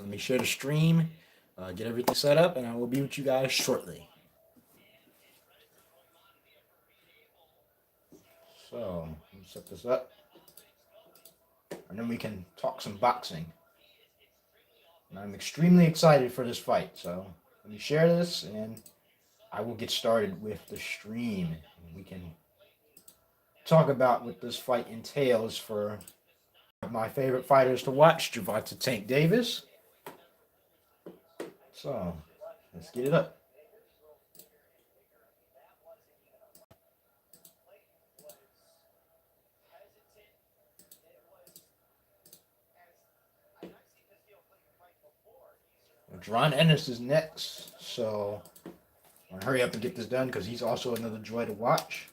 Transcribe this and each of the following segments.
let me share the stream, get everything set up, and I will be with you guys shortly. So, let me set this up, and then we can talk some boxing. And I'm extremely excited for this fight. So, let me share this, and I will get started with the stream. And we can talk about what this fight entails for my favorite fighters to watch, Gervonta Tank Davis. So, let's get it up. Ron Ennis is next, so I'm gonna hurry up and get this done because he's also another joy to watch.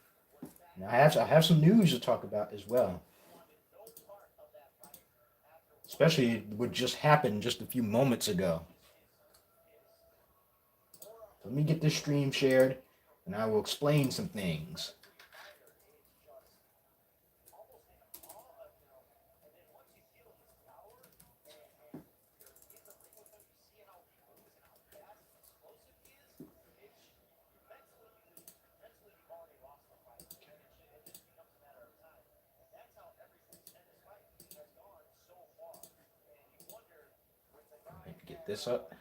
And I have some news to talk about as well, especially what just happened just a few moments ago. Let me get this stream shared, and I will explain some things. Get this up.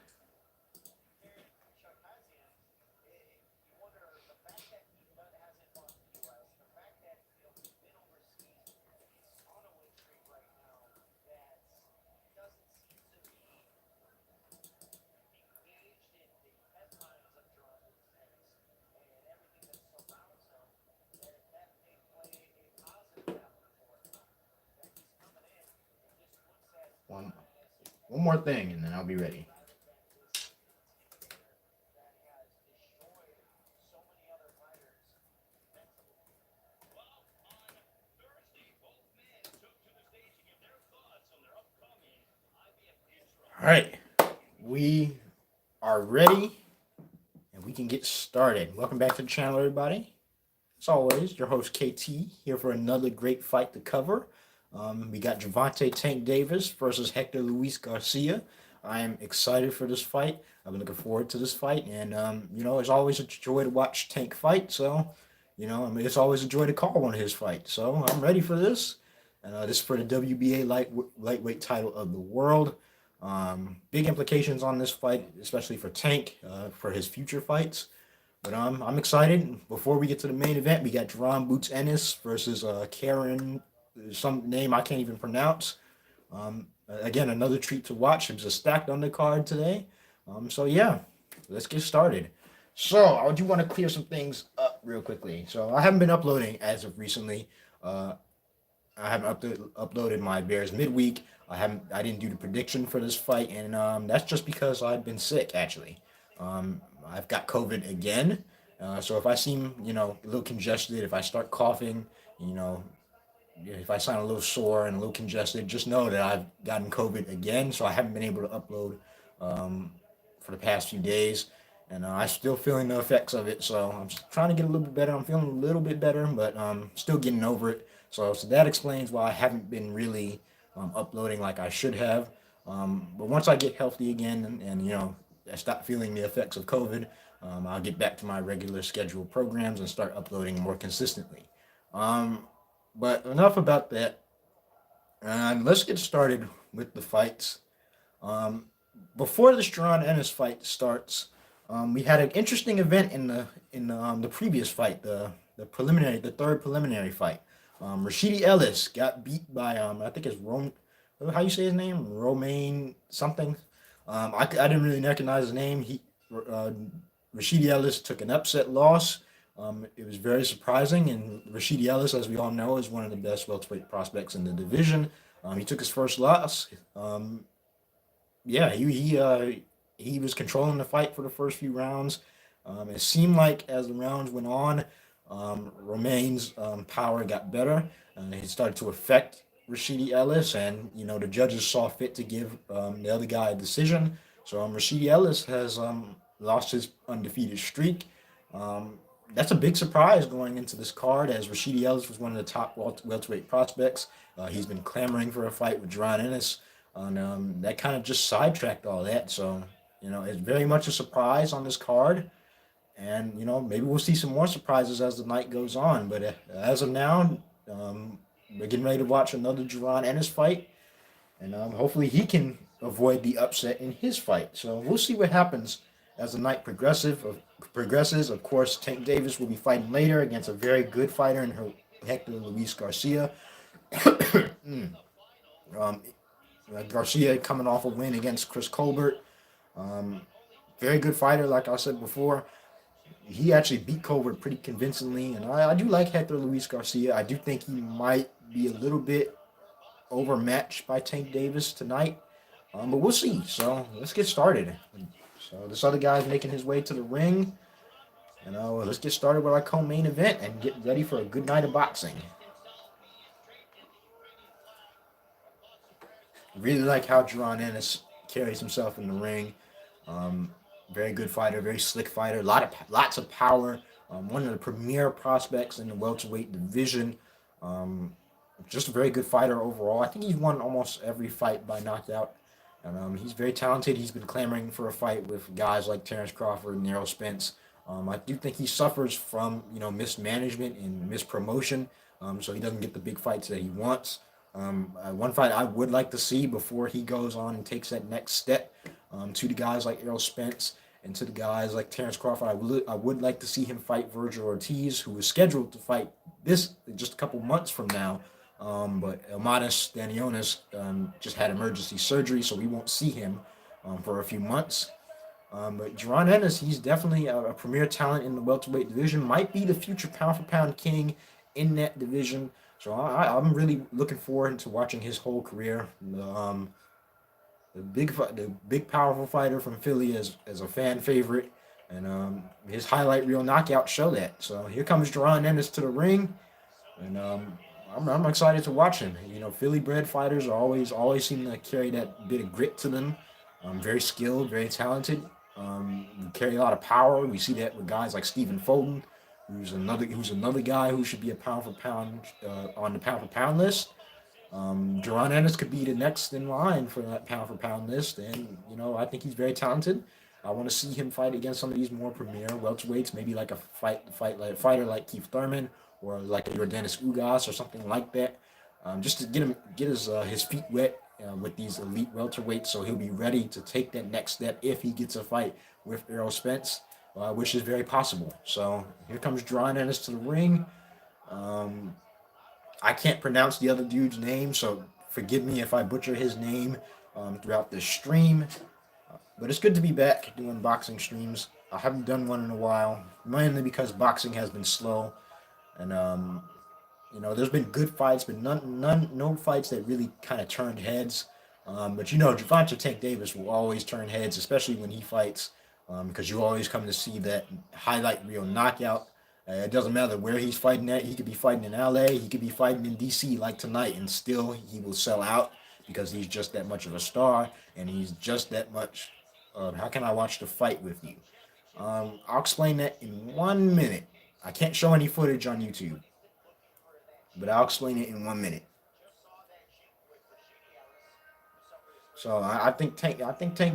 One more thing, and then I'll be ready. All right, we are ready, and we can get started. Welcome back to the channel, everybody. As always, your host KT here for another great fight to cover. We got Gervonta Tank Davis versus Hector Luis Garcia. I am excited for this fight. I've been looking forward to this fight, and it's always a joy to watch Tank fight. So, it's always a joy to call one of his fights. So I'm ready for this. And this is for the WBA lightweight title of the world. Big implications on this fight, especially for Tank for his future fights. But I'm excited. Before we get to the main event, we got Jerron Boots Ennis versus Karen, some name I can't even pronounce. Again, another treat to watch. It was a stacked undercard today. So yeah, let's get started. So I do want to clear some things up real quickly. So I haven't been uploading as of recently. I haven't uploaded my Bears midweek. I didn't do the prediction for this fight, and that's just because I've been sick actually. I've got COVID again. So if I seem, a little congested, if I start coughing, if I sound a little sore and a little congested, just know that I've gotten COVID again. So I haven't been able to upload for the past few days. And I'm still feeling the effects of it. So I'm trying to get a little bit better. I'm feeling a little bit better, but still getting over it. So that explains why I haven't been really uploading like I should have. But once I get healthy again and I stop feeling the effects of COVID, I'll get back to my regular scheduled programs and start uploading more consistently. But enough about that. And let's get started with the fights. Before the Jerron Ennis fight starts, we had an interesting event in the previous fight, the third preliminary fight. Rashidi Ellis got beat by I think it's how you say his name, Romaine something. I didn't really recognize his name. Rashidi Ellis took an upset loss. It was very surprising, and Rashidi Ellis, as we all know, is one of the best welterweight prospects in the division. He took his first loss. He was controlling the fight for the first few rounds. It seemed like as the rounds went on, Romaine's power got better, and it started to affect Rashidi Ellis, and the judges saw fit to give the other guy a decision. So Rashidi Ellis has lost his undefeated streak. That's a big surprise going into this card, as Rashidi Ellis was one of the top welterweight prospects. He's been clamoring for a fight with Jerron Ennis and that kind of just sidetracked all that. So it's very much a surprise on this card, and maybe we'll see some more surprises as the night goes on. But as of now, we're getting ready to watch another Gervonta Ennis fight, and hopefully he can avoid the upset in his fight. So we'll see what happens as the night progresses. Of course, Tank Davis will be fighting later against a very good fighter in her Hector Luis Garcia. um, Garcia coming off a win against Chris Colbert. Um, Very good fighter, like I said before. He actually beat Colbert pretty convincingly, and I do like Hector Luis Garcia. I do think he might be a little bit overmatched by Tank Davis tonight, but we'll see. So let's get started. So this other guy's making his way to the ring. Let's get started with our co-main event and get ready for a good night of boxing. Really like how Gervonta Ennis carries himself in the ring. Um, Very good fighter, very slick fighter. Lots of power. One of the premier prospects in the welterweight division. Um, just a very good fighter overall. I think he's won almost every fight by knockout. And he's very talented. He's been clamoring for a fight with guys like Terrence Crawford and Errol Spence. I do think he suffers from mismanagement and mispromotion, so he doesn't get the big fights that he wants. One fight I would like to see before he goes on and takes that next step, to the guys like Errol Spence and to the guys like Terrence Crawford. I would like to see him fight Virgil Ortiz, who is scheduled to fight this just a couple months from now. But Elmanis Stanionis just had emergency surgery, so we won't see him for a few months. But Gervonta Ennis, he's definitely a premier talent in the welterweight division. Might be the future pound for pound king in that division. So I'm really looking forward to watching his whole career. The big powerful fighter from Philly as a fan favorite, and his highlight reel knockouts show that. So here comes Gervonta Ennis to the ring, and I'm excited to watch him. Philly bred fighters are always seem to carry that bit of grit to them. Very skilled, very talented. Carry a lot of power. We see that with guys like Stephen Fulton, who's another guy who should be a pound for pound on the pound for pound list. Gervonta Ennis could be the next in line for that pound for pound list, and I think he's very talented. I want to see him fight against some of these more premier welterweights, maybe like a fighter like Keith Thurman or like a Yordenis Ugas or something like that, just to get his feet wet with these elite welterweights, so he'll be ready to take that next step if he gets a fight with Errol Spence, which is very possible. So here comes Gervonta Ennis to the ring. Um, I can't pronounce the other dude's name, so forgive me if I butcher his name throughout this stream. But it's good to be back doing boxing streams. I haven't done one in a while, mainly because boxing has been slow, and there's been good fights, but no fights that really kind of turned heads. But Gervonta Tank Davis will always turn heads, especially when he fights, because you always come to see that highlight reel knockout. It doesn't matter where he's fighting at. He could be fighting in LA, he could be fighting in DC like tonight, and still he will sell out because he's just that much of a star, and he's just that much. How can I watch the fight with you? I'll explain that in 1 minute. I can't show any footage on YouTube, but I'll explain it in 1 minute. So I think Tank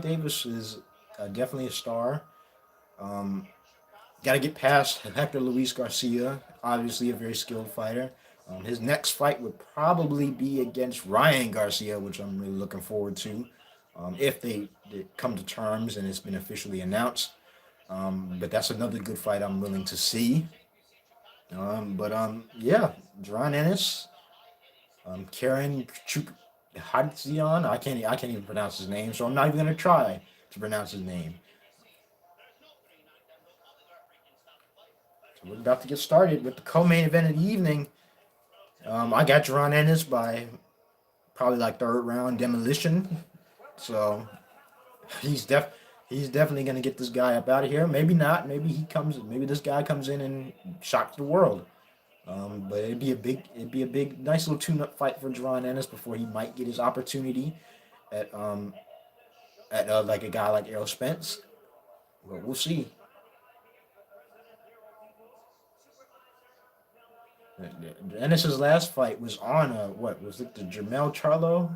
Davis is definitely a star. Um, Got to get past Hector Luis Garcia, obviously a very skilled fighter. His next fight would probably be against Ryan Garcia, which I'm really looking forward to, if they come to terms and it's been officially announced. But that's another good fight I'm willing to see. But yeah, Gervonta Ennis, Karen Hadzian. I can't even pronounce his name, so I'm not even gonna try to pronounce his name. So we're about to get started with the co-main event of the evening. I got Gervonta Ennis by probably like third round demolition. So he's def he's definitely gonna get this guy up out of here. Maybe not. Maybe this guy comes in and shocks the world. But it'd be a big, nice little tune-up fight for Gervonta Ennis before he might get his opportunity at like a guy like Errol Spence. But we'll see. Ennis's last fight was on what was it, the Jermel Charlo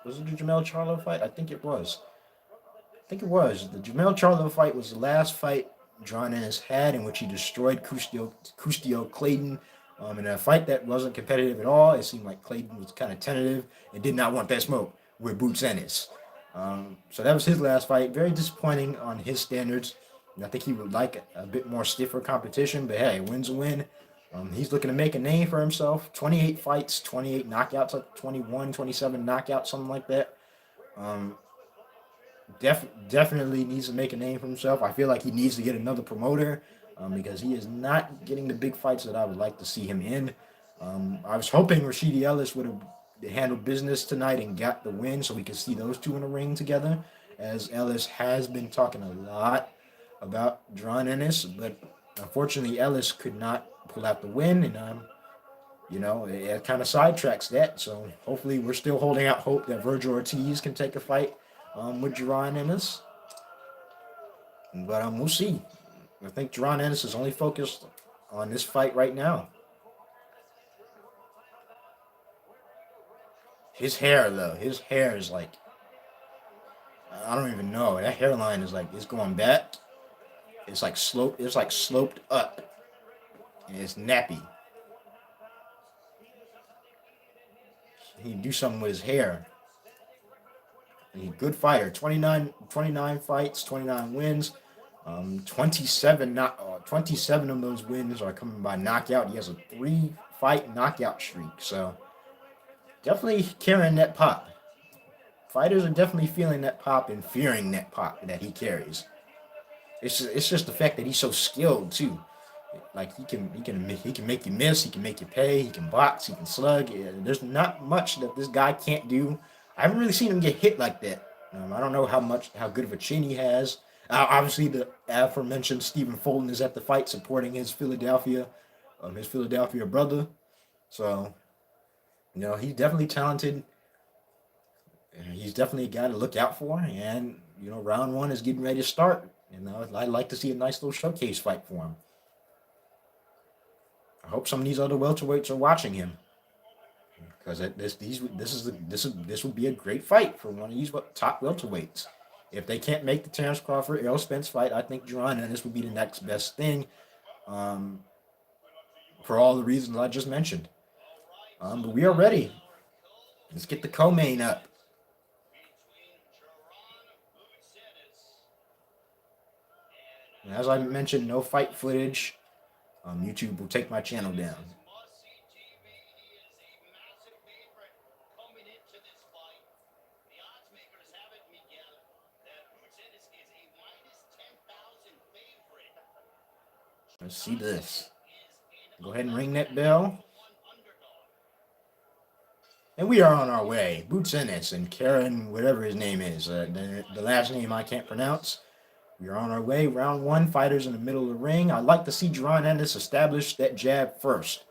Was it the Jamel Charlo fight? I think it was. I think it was. The Jamel Charlo fight was the last fight John Ennis had in which he destroyed Custio Clayton. In a fight that wasn't competitive at all. It seemed like Clayton was kind of tentative and did not want that smoke with Boots Ennis. So that was his last fight. Very disappointing on his standards. And I think he would like a bit more stiffer competition, but hey, a win's a win. He's looking to make a name for himself. 28 fights, 28 knockouts, like 21, 27 knockouts, something like that. Um, definitely needs to make a name for himself. I feel like he needs to get another promoter because he is not getting the big fights that I would like to see him in. I was hoping Rashidi Ellis would have handled business tonight and got the win so we could see those two in a ring together, as Ellis has been talking a lot about John Ennis, but unfortunately Ellis could not pull out the win, and it kind of sidetracks that. So hopefully we're still holding out hope that Virgil Ortiz can take a fight with Jerron Ennis. But we'll see. I think Jerron Ennis is only focused on this fight right now. His hair, though, his hair is like, I don't even know. That hairline is like, it's going back. It's like sloped up. And it's nappy. He can do something with his hair. He's a good fighter. 29 fights, 29 wins. 27 of those wins are coming by knockout. He has a 3-fight knockout streak. So definitely carrying that pop. Fighters are definitely feeling that pop and fearing that pop that he carries. It's just the fact that he's so skilled too. Like he can make you miss, he can make you pay, he can box, he can slug. Yeah, there's not much that this guy can't do. I haven't really seen him get hit like that. I don't know how good of a chin he has. Obviously, the aforementioned Stephen Fulton is at the fight supporting his Philadelphia brother. So, he's definitely talented. He's definitely a guy to look out for. And round one is getting ready to start. I'd like to see a nice little showcase fight for him. I hope some of these other welterweights are watching him, because this would be a great fight for one of these top welterweights. If they can't make the Terrence Crawford Errol Spence fight, I think Jerron Ennis would be the next best thing, for all the reasons I just mentioned. But we are ready. Let's get the co-main up. And as I mentioned, no fight footage. YouTube will take my channel down. Let's see this. Go ahead and ring that bell. And we are on our way. Boots Ennis and Karen, whatever his name is, the last name I can't pronounce. We are on our way. Round one, fighters in the middle of the ring. I'd like to see Jerron Ennis establish that jab first.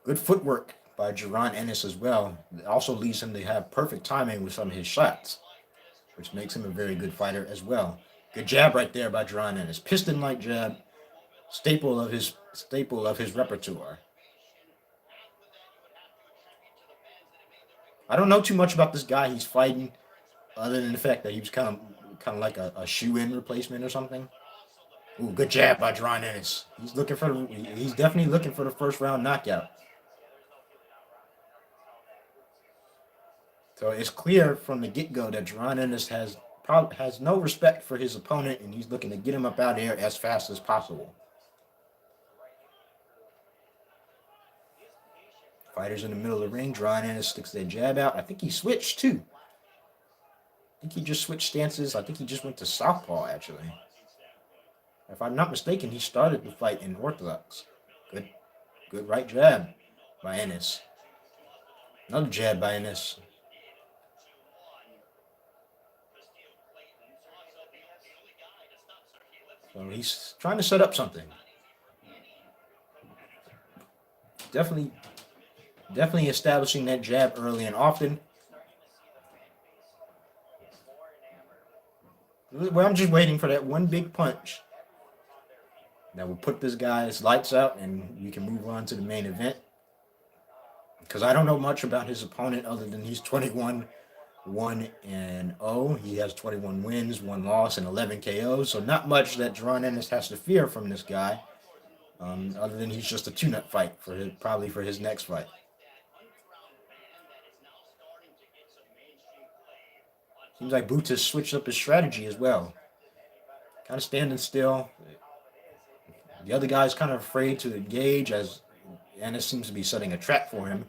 Good footwork by Jerron Ennis as well. It also leads him to have perfect timing with some of his shots, which makes him a very good fighter as well. Good jab right there by Jerron Ennis. Piston-like jab, staple of his repertoire. I don't know too much about this guy he's fighting, other than the fact that he was kind of like a shoe-in replacement or something. Ooh, good jab by Jerron Ennis. He's definitely looking for the first round knockout. So it's clear from the get-go that Jerron Ennis has no respect for his opponent, and he's looking to get him up out of here as fast as possible. Fighters in the middle of the ring. Jerron Ennis sticks that jab out. I think he switched too. I think he just switched stances. I think he just went to southpaw, actually. If I'm not mistaken, he started the fight in orthodox. Good right jab by Ennis. Another jab by Ennis. So he's trying to set up something. Definitely establishing that jab early and often. Well, I'm just waiting for that one big punch that will put this guy's lights out and we can move on to the main event. because I don't know much about his opponent other than he's 21-1-0. He has 21 wins, 1 loss, and 11 KOs. So not much that Gervonta Ennis has to fear from this guy, other than he's just a tune-up fight for probably for his next fight. Seems like Boots has switched up his strategy as well. Kind of standing still. The other guy's kind of afraid to engage as Ennis seems to be setting a trap for him.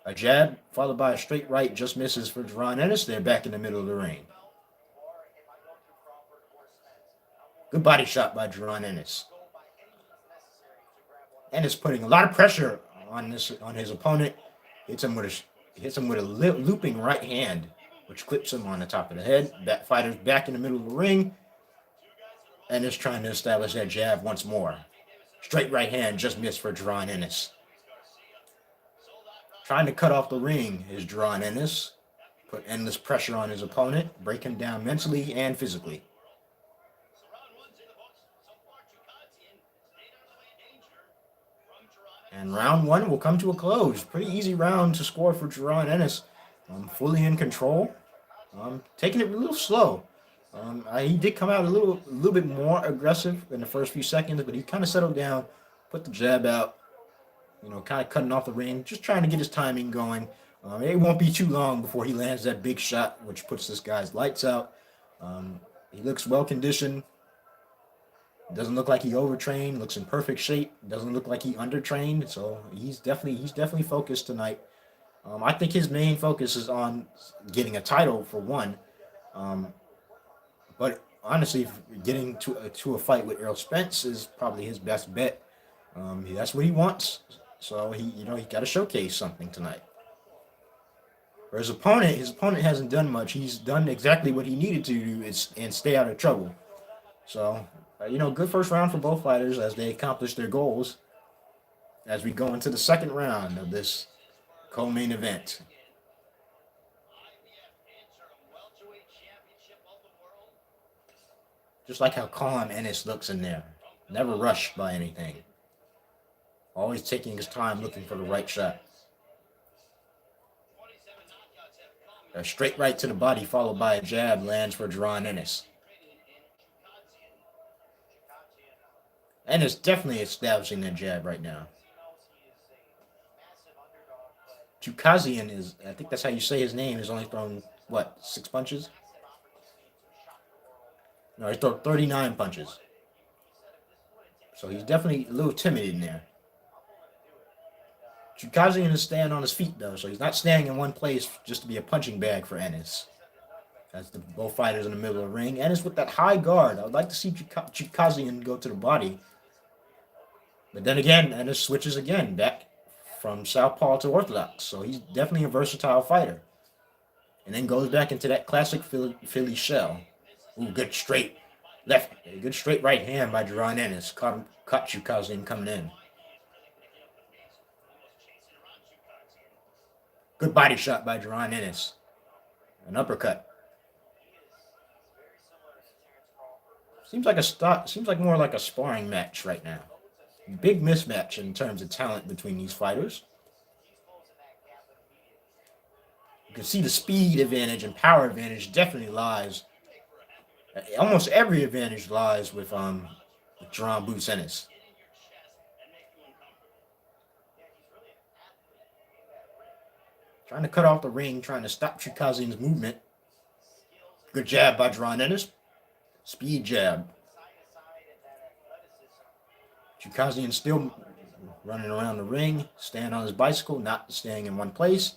A jab followed by a straight right just misses for Gervonta Ennis. They're back in the middle of the ring. Good body shot by Gervonta Ennis. Ennis putting a lot of pressure on his opponent. Hits him with a looping right hand, which clips him on the top of the head. Fighter's back in the middle of the ring. Ennis trying to establish that jab once more. Straight right hand just missed for Gervonta Ennis. Trying to cut off the ring is Gervonta Ennis. Put endless pressure on his opponent, break him down mentally and physically. And round 1 will come to a close. Pretty easy round to score for Gervonta Ennis. Fully in control. Taking it a little slow. He did come out a little bit more aggressive in the first few seconds, but he kind of settled down, put the jab out, kind of cutting off the ring, just trying to get his timing going. It won't be too long before he lands that big shot, which puts this guy's lights out. He looks well conditioned. Doesn't look like he overtrained. Looks in perfect shape. Doesn't look like he undertrained. So he's definitely focused tonight. I think his main focus is on getting a title for one. But honestly, getting to a fight with Errol Spence is probably his best bet. That's what he wants. So he got to showcase something tonight. For his opponent hasn't done much. He's done exactly what he needed to do and stay out of trouble. So, good first round for both fighters as they accomplish their goals. As we go into the second round of this co-main event. Just like how calm Ennis looks in there. Never rushed by anything. Always taking his time looking for the right shot. A straight right to the body followed by a jab lands for Gervonta Ennis. Ennis definitely establishing that jab right now. Chukazian is, I think that's how you say his name, has only thrown, 6 punches? No, he's thrown 39 punches. So he's definitely a little timid in there. Chukazian is staying on his feet, though, so he's not standing in one place just to be a punching bag for Ennis. That's both fighters in the middle of the ring. Ennis with that high guard. I would like to see Chukazian go to the body. But then again, Ennis switches again, back from southpaw to orthodox. So he's definitely a versatile fighter. And then goes back into that classic Philly shell. Ooh, good straight right hand by Gervonta Ennis. Caught Chukazian coming in. Good body shot by Gervonta Ennis. An uppercut. Seems like more like a sparring match right now. Big mismatch in terms of talent between these fighters. You can see the speed advantage and power advantage definitely lies. Almost every advantage lies with Gervonta Boots Ennis. Trying to cut off the ring, trying to stop Chukazian's movement. Good jab by Gervonta Ennis. Speed jab. Chukazian still running around the ring, staying on his bicycle, not staying in one place.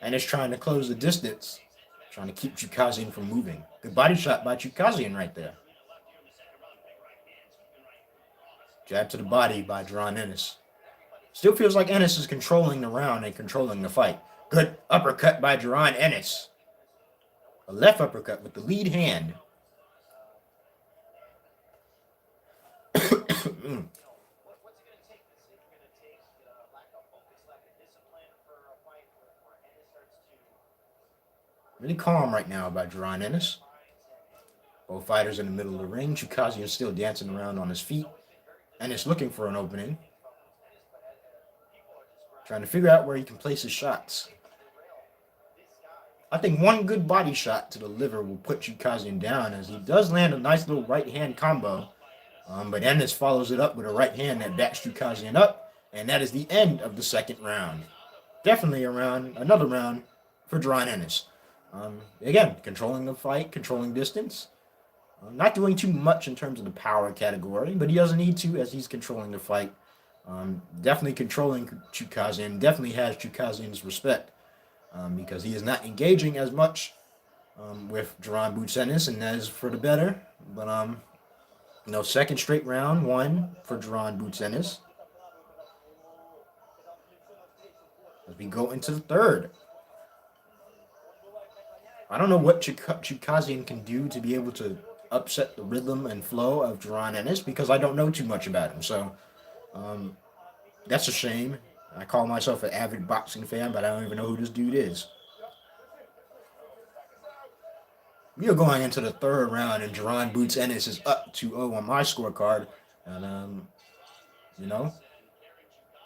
And is trying to close the distance, trying to keep Chukazian from moving. Good body shot by Chukazian right there. Jab to the body by Gervonta Ennis. Still feels like Ennis is controlling the round and controlling the fight. Good uppercut by Gervonta Ennis. A left uppercut with the lead hand. Really calm right now by Gervonta Ennis. Both fighters in the middle of the ring. Chukazian still dancing around on his feet. and it's looking for an opening, trying to figure out where he can place his shots. I think one good body shot to the liver will put Chukazian down, as he does land a nice little right hand combo. But Ennis follows it up with a right hand that backs Chukazian up, and that is the end of the second round. Definitely another round for Gervonta Ennis. Again, controlling the fight, controlling distance. Not doing too much in terms of the power category, but he doesn't need to as he's controlling the fight. Definitely controlling Chukazian. Definitely has Chukazian's respect because he is not engaging as much with Gervonta Boots Ennis, and that is for the better. But second straight round won for Gervonta Boots Ennis. As we go into the third. I don't know what Chukazian can do to be able to upset the rhythm and flow of Gervonta Ennis because I don't know too much about him. So that's a shame. I call myself an avid boxing fan, but I don't even know who this dude is. We are going into the third round, and Gervonta Boots Ennis is up 2-0 on my scorecard. And,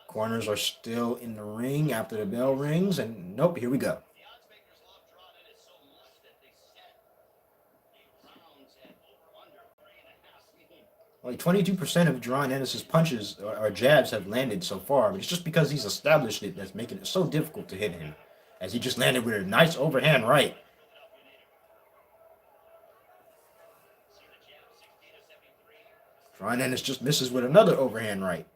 corners are still in the ring after the bell rings. And nope, here we go. Only 22% of Gervonta Ennis' punches or jabs have landed so far, but it's just because he's established it that's making it so difficult to hit him. As he just landed with a nice overhand right. Gervonta Ennis just misses with another overhand right.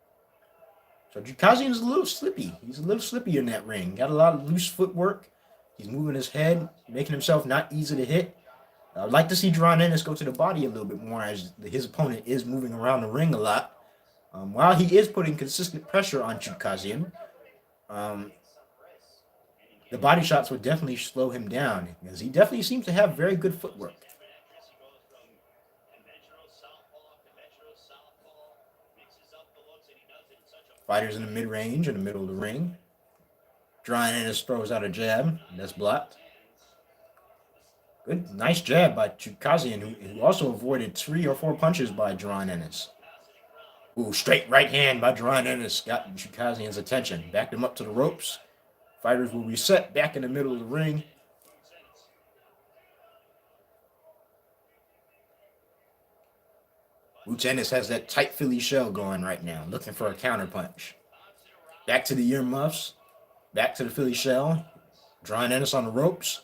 So Chukazian is a little slippy. He's a little slippy in that ring. Got a lot of loose footwork. He's moving his head, making himself not easy to hit. I'd like to see Gervonta Ennis go to the body a little bit more as his opponent is moving around the ring a lot. While he is putting consistent pressure on Chukazian, the body shots would definitely slow him down because he definitely seems to have very good footwork. Fighters in the mid-range, in the middle of the ring. Gervonta Ennis throws out a jab. That's blocked. Good, nice jab by Chukazian, who also avoided 3 or 4 punches by Gervonta Ennis. Ooh, straight right hand by Gervonta Ennis got Chukazian's attention. Backed him up to the ropes. Fighters will reset back in the middle of the ring. Boots Ennis has that tight Philly shell going right now, looking for a counterpunch. Back to the earmuffs. Back to the Philly shell. Gervonta Ennis on the ropes.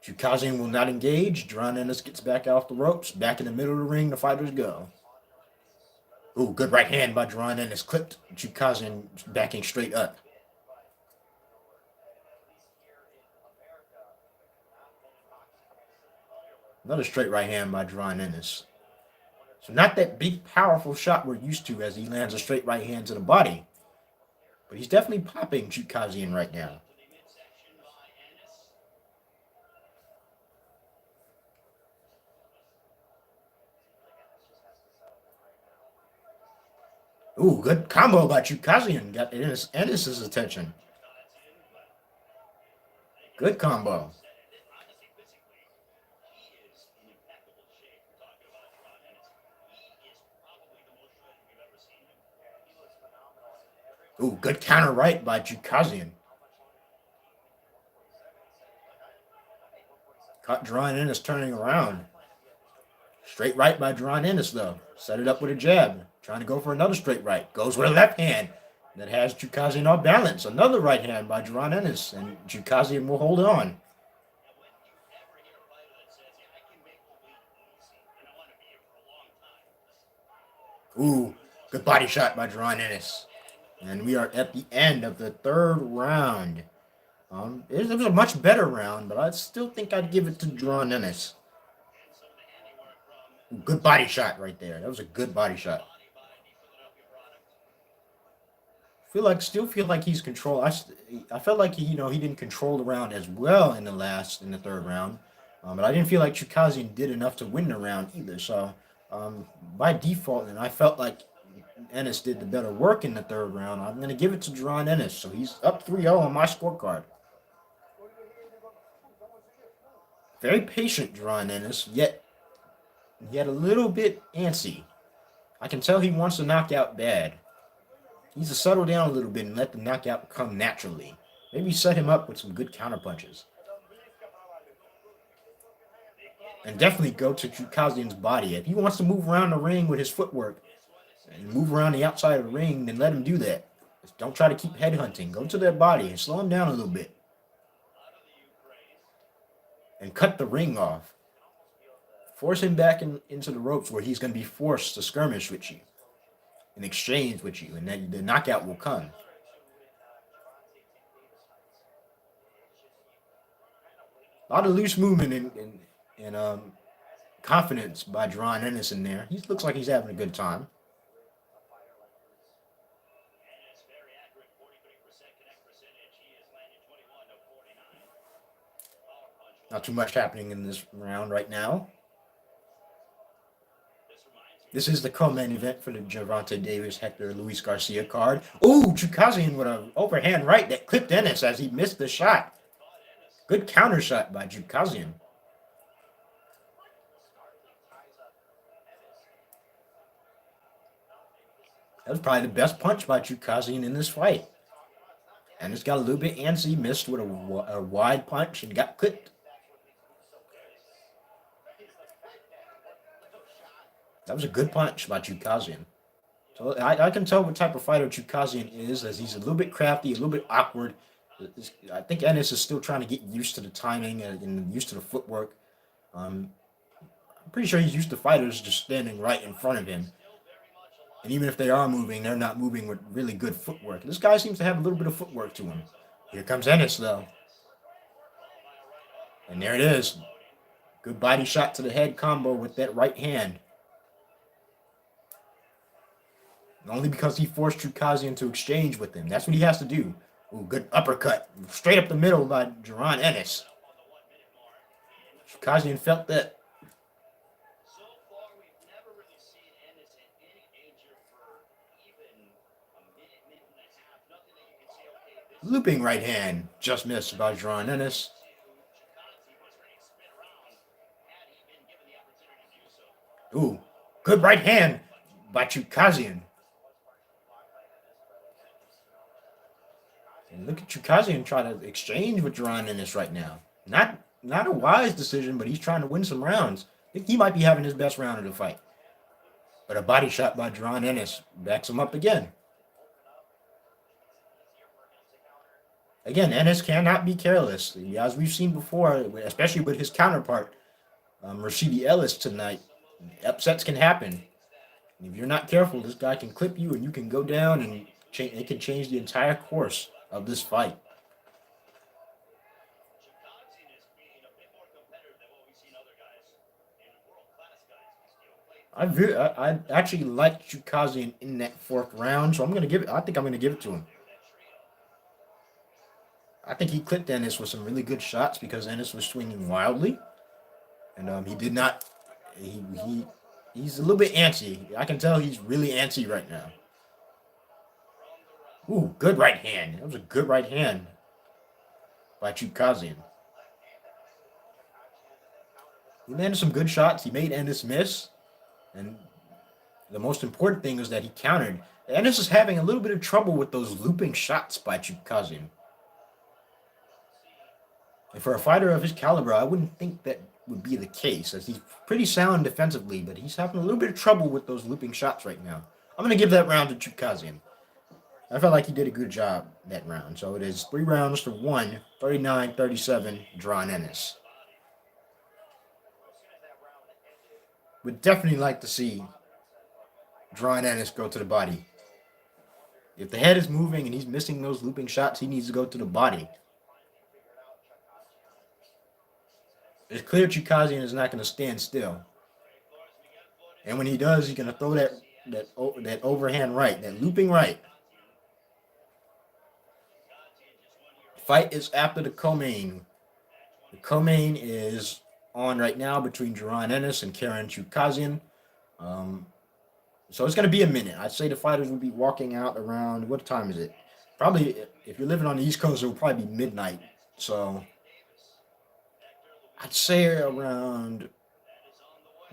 Chukazian will not engage. Gervonta Ennis gets back off the ropes. Back in the middle of the ring, the fighters go. Ooh, good right hand by Gervonta Ennis. Clipped Chukazian backing straight up. Another straight right hand by Gervonta Ennis. So not that big, powerful shot we're used to as he lands a straight right hand to the body. But he's definitely popping Chukazian right now. Ooh, good combo by Chukazian. Got Ennis' attention. Good combo. Ooh, good counter right by Chukazian. Caught Gervonta Ennis turning around. Straight right by Gervonta Ennis, though. Set it up with a jab. Trying to go for another straight right. Goes with a left hand. That has Chukazian off balance. Another right hand by Gervonta Ennis. And Chukazian will hold on. Ooh, good body shot by Gervonta Ennis. And we are at the end of the third round. It was a much better round, but I still think I'd give it to Gervonta Ennis. Good body shot right there. That was a good body shot. Still feel like he's control. I felt like he didn't control the round as well in the third round, but I didn't feel like Chukazian did enough to win the round either. So by default, and I felt like Ennis did the better work in the third round. I'm going to give it to Gervonta Ennis. So he's up 3-0 on my scorecard. Very patient, Gervonta Ennis, yet a little bit antsy. I can tell he wants to knock out bad. He needs to settle down a little bit and let the knockout come naturally. Maybe set him up with some good counter punches. And definitely go to Chukazian's body. If he wants to move around the ring with his footwork and move around the outside of the ring, then let him do that. Just don't try to keep headhunting. Go to their body and slow him down a little bit. And cut the ring off. Force him back into the ropes where he's going to be forced to skirmish with you, in exchange with you, and then the knockout will come. A lot of loose movement and confidence by Gervonta Ennis in there. He looks like he's having a good time. Not too much happening in this round right now. This is the co-main event for the Gervonta Davis Hector Luis Garcia card. Ooh, Chukazian with an overhand right that clipped Ennis as he missed the shot. Good counter shot by Chukazian. That was probably the best punch by Chukazian in this fight. And it's got a little bit antsy, missed with a wide punch and got clipped. That was a good punch by Chukazian. So I can tell what type of fighter Chukazian is, as he's a little bit crafty, a little bit awkward. I think Ennis is still trying to get used to the timing and used to the footwork. I'm pretty sure he's used to fighters just standing right in front of him. And even if they are moving, they're not moving with really good footwork. This guy seems to have a little bit of footwork to him. Here comes Ennis, though. And there it is. Good body shot to the head combo with that right hand. Only because he forced Chukazian to exchange with him. That's what he has to do. Ooh, good uppercut. Straight up the middle by Gervonta Ennis. Chukazian felt that. Looping right hand. Just missed by Gervonta Ennis. Ooh, good right hand by Chukazian. And look at Chukazian try to exchange with Gervonta Ennis right now. Not a wise decision, but he's trying to win some rounds. I think he might be having his best round of the fight. But a body shot by Gervonta Ennis backs him up again. Again, Ennis cannot be careless. As we've seen before, especially with his counterpart, Rashidi Ellis tonight, upsets can happen. And if you're not careful, this guy can clip you and you can go down and it can change the entire course of this fight. I actually like Chukazian in that fourth round, so I think I'm gonna give it to him. I think he clipped Ennis with some really good shots because Ennis was swinging wildly, and he did not. He's a little bit antsy. I can tell he's really antsy right now. Ooh, good right hand. That was a good right hand by Chukazian. He landed some good shots. He made Ennis miss, and the most important thing is that he countered. Ennis is having a little bit of trouble with those looping shots by Chukazian. And for a fighter of his caliber, I wouldn't think that would be the case, as he's pretty sound defensively, but he's having a little bit of trouble with those looping shots right now. I'm going to give that round to Chukazian. I felt like he did a good job that round. So it is 3 rounds to 1, 39-37, Gervonta Ennis. Would definitely like to see Gervonta Ennis go to the body. If the head is moving and he's missing those looping shots, he needs to go to the body. It's clear Chukazian is not going to stand still. And when he does, he's going to throw that overhand right, that looping right. Fight is after the co-main. The co-main is on right now between Gervonta Ennis and Karen Chukazian. So it's going to be a minute. I'd say the fighters will be walking out around, what time is it? Probably, if you're living on the East Coast, it will probably be midnight. So I'd say around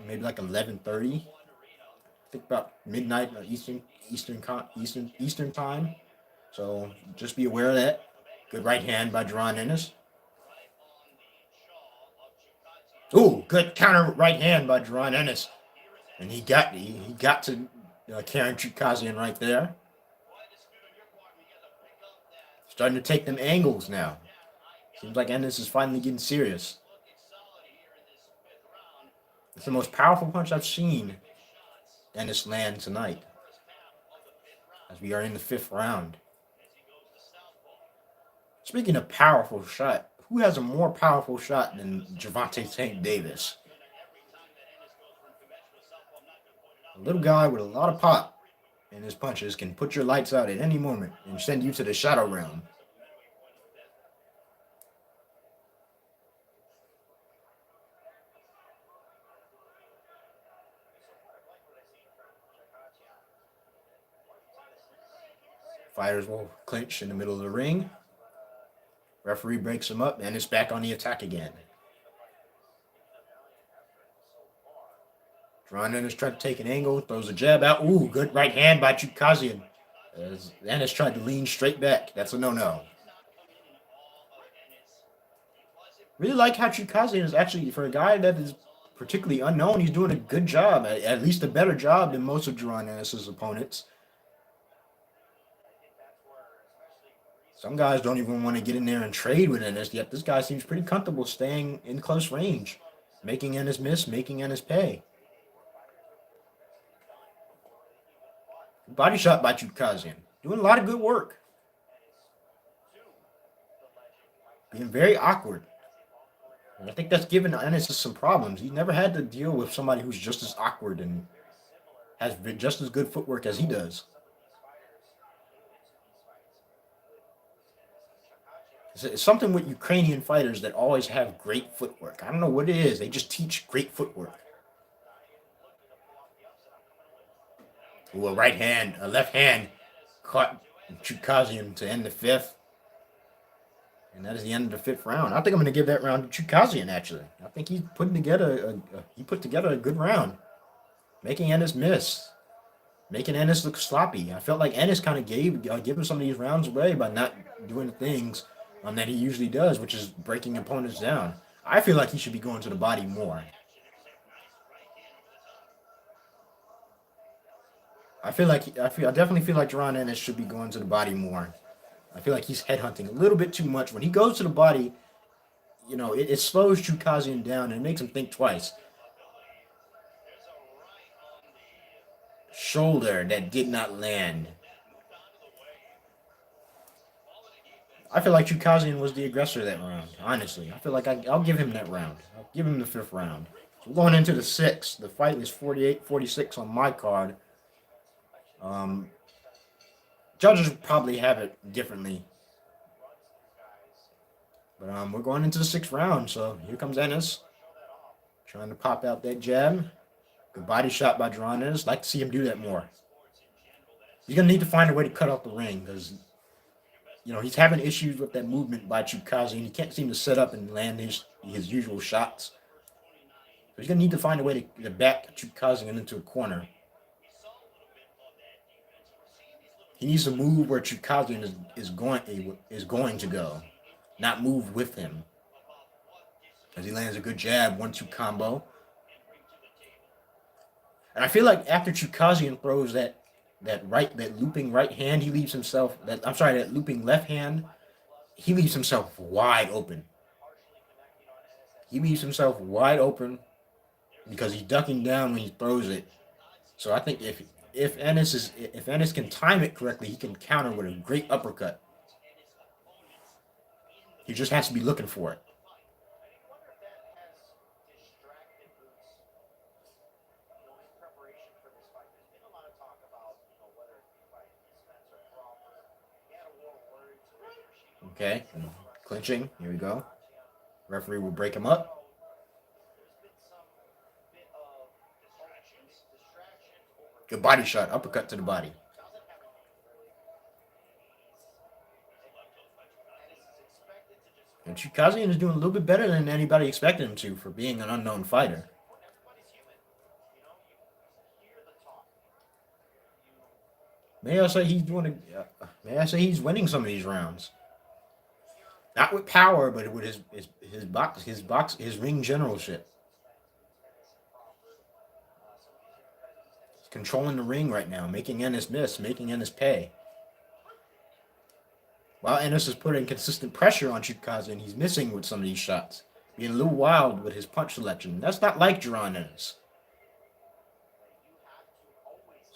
maybe like 11:30. I think about midnight Eastern time. So just be aware of that. Good right hand by Gervonta Ennis. Ooh, good counter right hand by Gervonta Ennis. And he got to Karen Chukazian right there. Starting to take them angles now. Seems like Ennis is finally getting serious. It's the most powerful punch I've seen Ennis land tonight. As we are in the 5th round. Speaking of powerful shot, who has a more powerful shot than Gervonta St. Davis? A little guy with a lot of pop in his punches can put your lights out at any moment and send you to the shadow realm. Fighters will clinch in the middle of the ring. Referee breaks him up, and it's back on the attack again. Gervonta Ennis tried to take an angle, throws a jab out. Ooh, good right hand by Chukazian. Ennis tried to lean straight back. That's a no-no. Really like how Chukazian is actually, for a guy that is particularly unknown, he's doing a good job, at least a better job than most of Gervonta Ennis' opponents. Some guys don't even want to get in there and trade with Ennis, yet this guy seems pretty comfortable staying in close range, making Ennis miss, making Ennis pay. Body shot by Chukazian. Doing a lot of good work. Being very awkward. And I think that's given Ennis some problems. He's never had to deal with somebody who's just as awkward and has just as good footwork as he does. It's something with Ukrainian fighters that always have great footwork. I don't know what it is. They just teach great footwork. Ooh, a left hand caught Chukazian to end the 5th. And that is the end of the 5th round. I think I'm going to give that round to Chukazian, actually. I think he put together a good round. Making Ennis miss. Making Ennis look sloppy. I felt like Ennis kind of gave him some of these rounds away by not doing things that he usually does, which is breaking opponents down. I feel like he should be going to the body more. I definitely feel like Gervonta Ennis should be going to the body more. I feel like he's headhunting a little bit too much. When he goes to the body, it slows Chukazian down and it makes him think twice. Shoulder that did not land. I feel like Chukazian was the aggressor that round, honestly. I feel like I'll give him that round. I'll give him the 5th round. So we're going into the 6th. The fight is 48-46 on my card. Judges probably have it differently. But we're going into the 6th round, so here comes Ennis. Trying to pop out that jab. Good body shot by Gervonta Ennis. Like to see him do that more. He's going to need to find a way to cut off the ring because he's having issues with that movement by Chukazian. He can't seem to set up and land his usual shots. So he's going to need to find a way to back Chukazian into a corner. He needs to move where Chukazian is going to go, not move with him. As he lands a good jab, 1-2 combo. And I feel like after Chukazian throws that looping right hand, that looping left hand, he leaves himself wide open. He leaves himself wide open because he's ducking down when he throws it. So I think if Ennis can time it correctly, he can counter with a great uppercut. He just has to be looking for it. Okay, clinching. Here we go. Referee will break him up. Good body shot, uppercut to the body. And Chukazian is doing a little bit better than anybody expected him to for being an unknown fighter. May I say he's doing? May I say he's winning some of these rounds? Not with power, but with his ring generalship. He's controlling the ring right now, making Ennis miss, making Ennis pay. While Ennis is putting consistent pressure on Chikaze, and he's missing with some of these shots, being a little wild with his punch selection. That's not like Gervonta Ennis.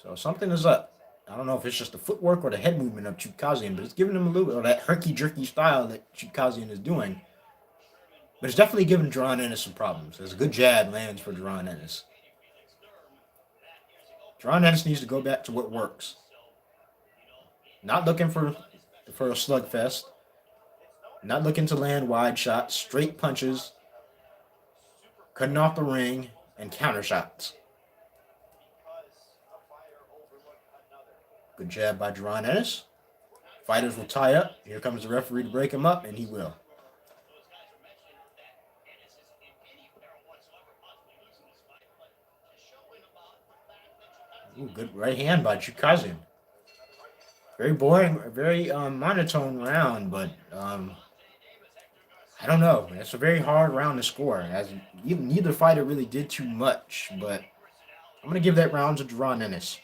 So something is up. I don't know if it's just the footwork or the head movement of Chukazian, but it's giving him a little bit of that herky-jerky style that Chukazian is doing. But it's definitely giving Gervonta Ennis some problems. There's a good jab lands for Gervonta Ennis. Gervonta Ennis needs to go back to what works. Not looking for a slugfest. Not looking to land wide shots. Straight punches. Cutting off the ring and counter shots. Good jab by Gervonta Ennis. Fighters will tie up. Here comes the referee to break him up, and he will. Ooh, good right hand by Chukazian. Very boring, very monotone round, but I don't know. It's a very hard round to score, as neither fighter really did too much, but I'm going to give that round to Gervonta Ennis.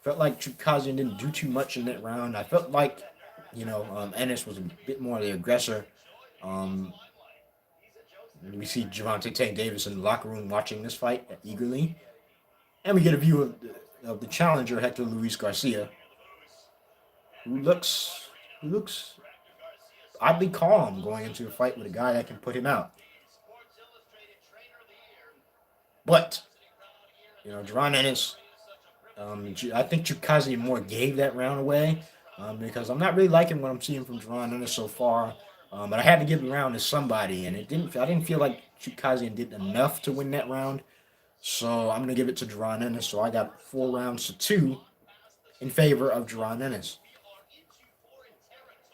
Felt like Chukazian didn't do too much in that round. I felt like, Ennis was a bit more the aggressor. We see Gervonta Tank Davis in the locker room watching this fight eagerly. And we get a view of the challenger, Hector Luis Garcia, who looks oddly calm going into a fight with a guy that can put him out. But, Gervonta Ennis, I think Chukazian more gave that round away because I'm not really liking what I'm seeing from Gervonta Ennis so far. But I had to give the round to somebody, and I didn't feel like Chukazian did enough to win that round. So I'm going to give it to Gervonta Ennis. So I got 4 rounds to 2 in favor of Gervonta Ennis.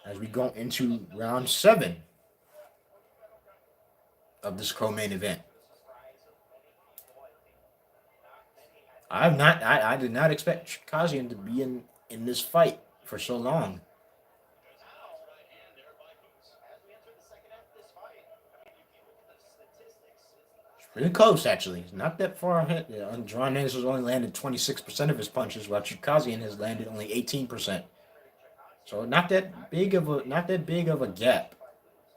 As we go into round 7 of this co-main event. I did not expect Chukazian to be in this fight for so long. Pretty close, actually. It's not that far ahead. Gervonta Ennis has only landed 26% of his punches, while Chukazian has landed only 18%. So not that big of a gap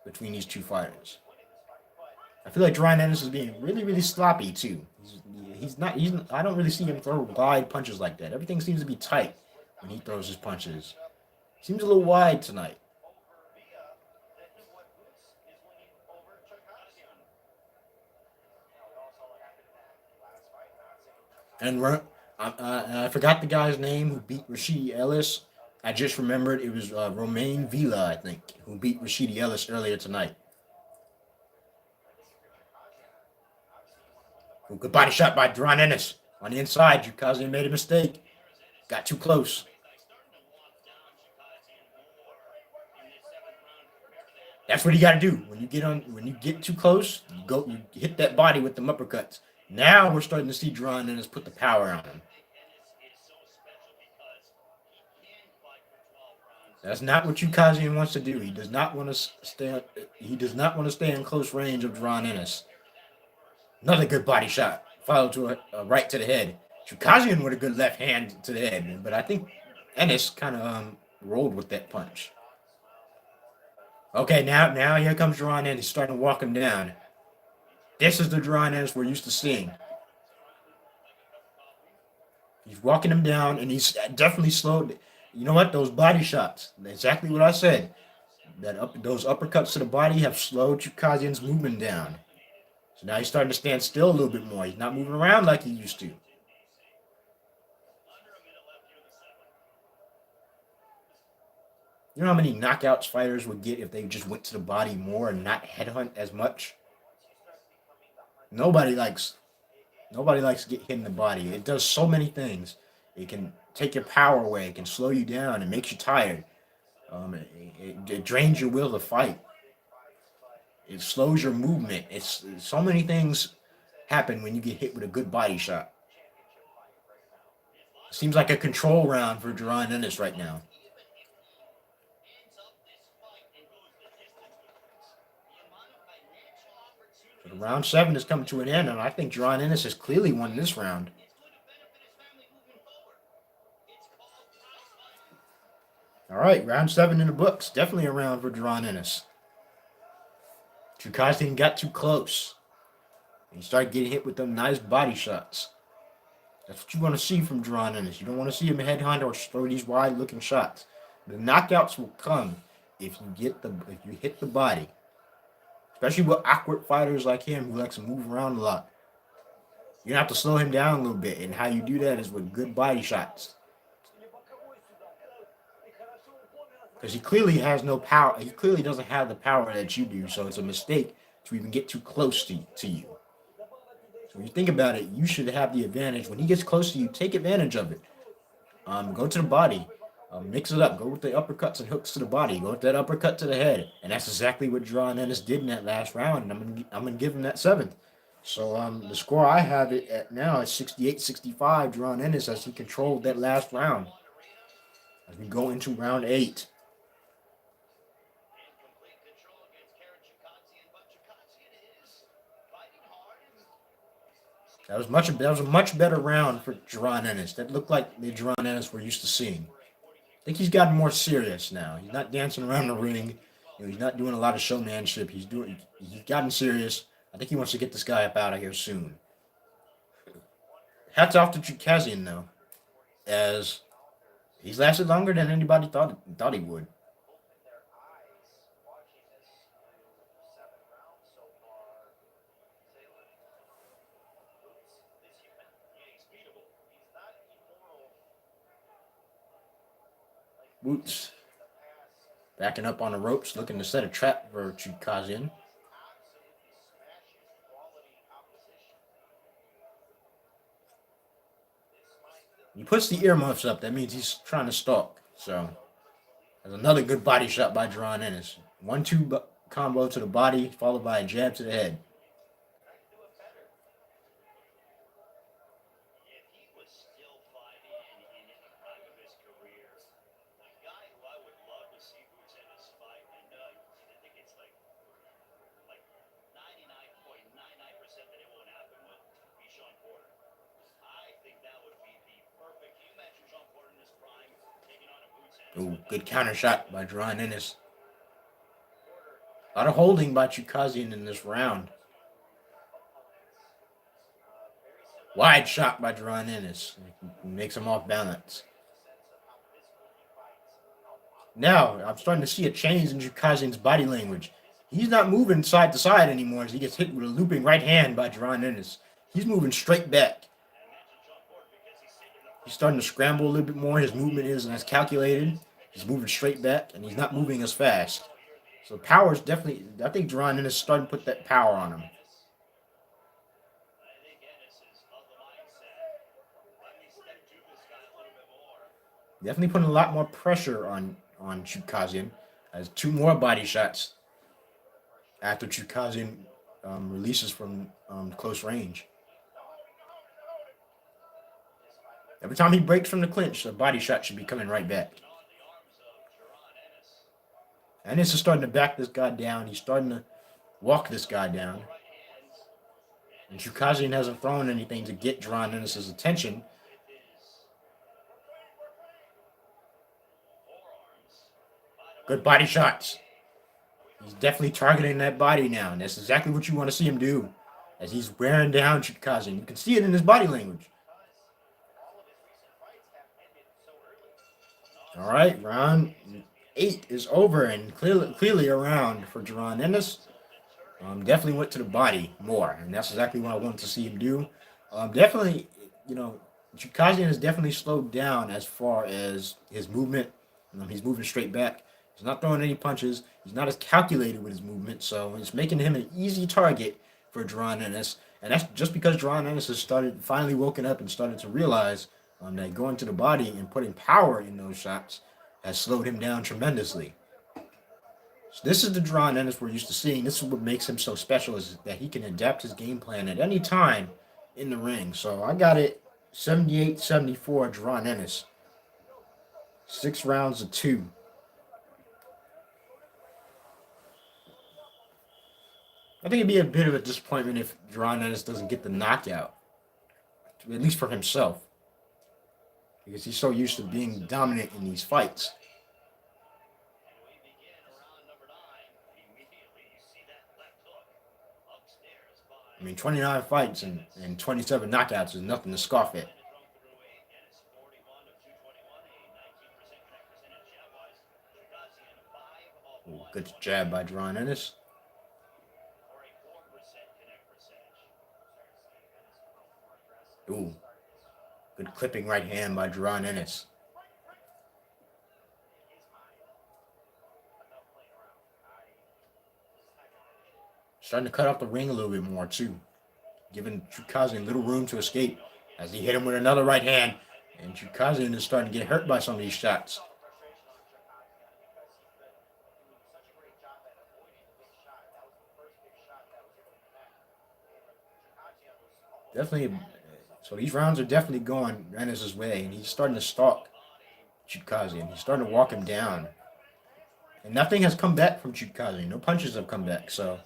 between these two fighters. I feel like Gervonta Ennis is being really, really sloppy too. I don't really see him throw wide punches like that. Everything seems to be tight when he throws his punches. Seems a little wide tonight. And I forgot the guy's name who beat Rashidi Ellis. I just remembered it was Romain Villa, I think, who beat Rashidi Ellis earlier tonight. Ooh, good body shot by Gervonta Ennis. On the inside, Chukazian made a mistake. Got too close. That's what you got to do. When you get too close, you hit that body with them uppercuts. Now we're starting to see Gervonta Ennis put the power on him. That's not what Chukazian wants to do. He does not want to stay. He does not want to stay in close range of Gervonta Ennis. Another good body shot, followed to a right to the head. Chukazian with a good left hand to the head, but I think Ennis kind of rolled with that punch. Okay, now here comes Gervonta Ennis. He's starting to walk him down. This is the Gervonta Ennis we're used to seeing. He's walking him down, and he's definitely slowed. You know what? Those body shots, exactly what I said. Those uppercuts to the body have slowed Chukazian's movement down. So now he's starting to stand still a little bit more. He's not moving around like he used to. You know how many knockouts fighters would get if they just went to the body more and not headhunt as much? Nobody likes to get hit in the body. It does so many things. It can take your power away. It can slow you down. It makes you tired. It drains your will to fight. It slows your movement. It's so many things happen when you get hit with a good body shot. Seems like a control round for Gervonta Ennis right now. So round 7 is coming to an end, and I think Gervonta Ennis has clearly won this round. All right, round 7 in the books. Definitely a round for Gervonta Ennis. Chukagian got too close. He started getting hit with them nice body shots. That's what you want to see from Gervonta Ennis. You don't want to see him headhunt or throw these wide-looking shots. The knockouts will come if you hit the body. Especially with awkward fighters like him who likes to move around a lot. You have to slow him down a little bit, and how you do that is with good body shots. Because he clearly has no power. He clearly doesn't have the power that you do, so it's a mistake to even get too close to you. So when you think about it, you should have the advantage. When he gets close to you, take advantage of it. Go to the body. Mix it up. Go with the uppercuts and hooks to the body. Go with that uppercut to the head. And that's exactly what Gervonta Ennis did in that last round. And I'm gonna give him that 7th. So the score I have it at now is 68-65. Gervonta Ennis as he controlled that last round. As we go into round 8. That was a much better round for Gervonta Ennis. That looked like the Gervonta Ennis we're used to seeing. I think he's gotten more serious now. He's not dancing around the ring. He's not doing a lot of showmanship. He's gotten serious. I think he wants to get this guy up out of here soon. Hats off to Chukagian though, as he's lasted longer than anybody thought he would. Boots backing up on the ropes, looking to set a trap for Chukagian. He puts the earmuffs up. That means he's trying to stalk. So there's another good body shot by Gervonta Ennis. 1-2 combo to the body, followed by a jab to the head. Ooh, good counter shot by Gervonta Ennis. A lot of holding by Chukagian in this round. Wide shot by Gervonta Ennis. Makes him off balance. Now, I'm starting to see a change in Chukagian's body language. He's not moving side to side anymore as he gets hit with a looping right hand by Gervonta Ennis. He's moving straight back. He's starting to scramble a little bit more. His movement isn't as calculated. He's moving straight back, and he's not moving as fast. So power is definitely, I think Gervonta Ennis is starting to put that power on him. Definitely putting a lot more pressure on Chukagian. As 2 more body shots after Chukagian releases from close range. Every time he breaks from the clinch, a body shot should be coming right back. Ennis is starting to back this guy down. He's starting to walk this guy down. And Chukagian hasn't thrown anything to get Gervonta Ennis' attention. Good body shots. He's definitely targeting that body now, and that's exactly what you want to see him do. As he's wearing down Chukagian. You can see it in his body language. All right, round 8 is over, and clearly a round for Gervonta Ennis. Definitely went to the body more, and that's exactly what I wanted to see him do. Definitely, Chukagian has definitely slowed down as far as his movement. He's moving straight back. He's not throwing any punches. He's not as calculated with his movement, so it's making him an easy target for Gervonta Ennis. And that's just because Gervonta Ennis has finally woken up and started to realize that going to the body and putting power in those shots has slowed him down tremendously. So this is the Gervonta Ennis we're used to seeing. This is what makes him so special, is that he can adapt his game plan at any time in the ring. So I got it 78-74, Gervonta Ennis. 6 rounds to 2. I think it'd be a bit of a disappointment if Gervonta Ennis doesn't get the knockout, at least for himself, because he's so used to being dominant in these fights. I mean, 29 fights and 27 knockouts is nothing to scoff at. Ooh, good jab by Gervonta Ennis. Ooh, good clipping right hand by Gervonta Ennis. Starting to cut off the ring a little bit more, too. Giving Chukazin little room to escape as he hit him with another right hand. And Chukazin is starting to get hurt by some of these shots. Definitely. So these rounds are definitely going Ennis' way. And he's starting to stalk Chukazin. He's starting to walk him down. And nothing has come back from Chukazin. No punches have come back. So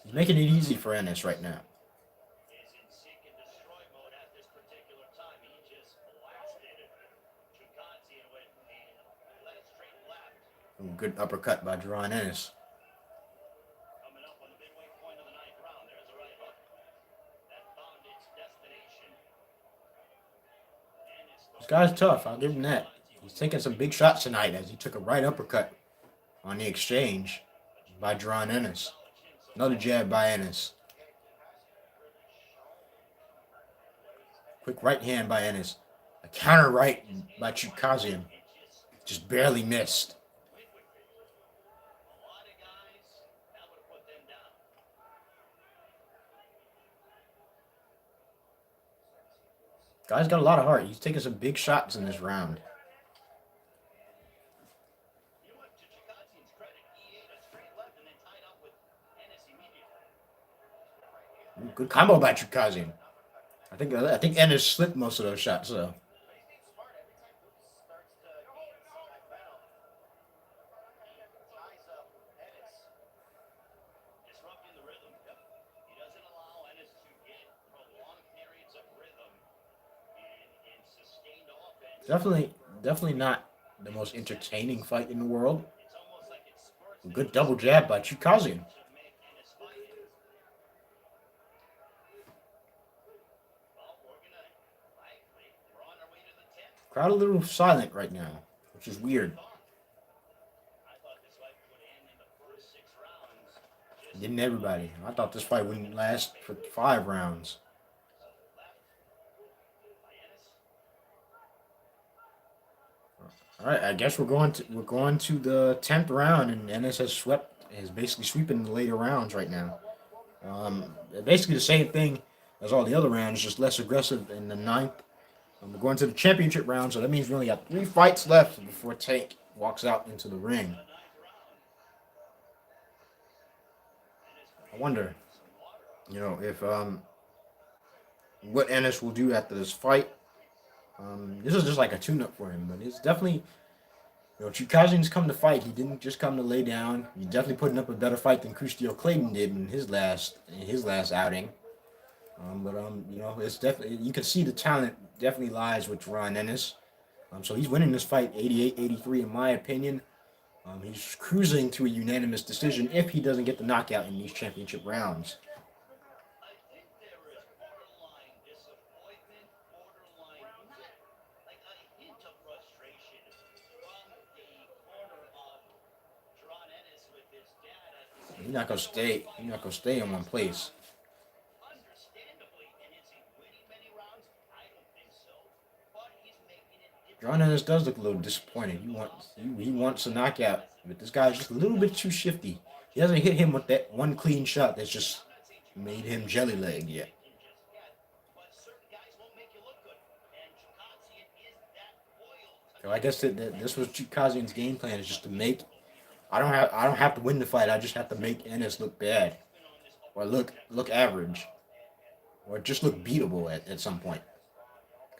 he's making it easy for Ennis right now. Ooh, good uppercut by Gervonta Ennis. This guy's tough. I'll give him that. He's taking some big shots tonight as he took a right uppercut on the exchange by Gervonta Ennis. Another jab by Ennis. Quick right hand by Ennis. A counter right by Chukazin. Just barely missed. Guy's got a lot of heart. He's taking some big shots in this round. Ooh, good combo by Chukazin. I think Ennis slipped most of those shots though. Definitely not the most entertaining fight in the world. A good double jab by Chukazin. Crowd a little silent right now, which is weird. Didn't everybody? I thought this fight wouldn't last for 5 rounds. All right, I guess we're going to the 10th round, and Ennis is basically sweeping the later rounds right now. Basically the same thing as all the other rounds, just less aggressive in the 9th. We're going to the championship round, so that means we only got 3 fights left before Tank walks out into the ring. I wonder, if what Ennis will do after this fight. This is just like a tune-up for him, but it's definitely, Chukazin's come to fight. He didn't just come to lay down. He's definitely putting up a better fight than Christio Clayton did in his last outing. It's definitely, you can see the talent definitely lies with Gervonta Ennis. So he's winning this fight 88-83 in my opinion. He's cruising to a unanimous decision if he doesn't get the knockout in these championship rounds. He's not gonna stay. He's not gonna stay in one place. Gervonta Ennis does look a little disappointed. He wants a knockout, but this guy's just a little bit too shifty. He hasn't hit him with that one clean shot that's just made him jelly leg yet. So I guess that this was Chukazin's game plan, is just to make. I don't have to win the fight. I just have to make Ennis look bad, or look average, or just look beatable at some point.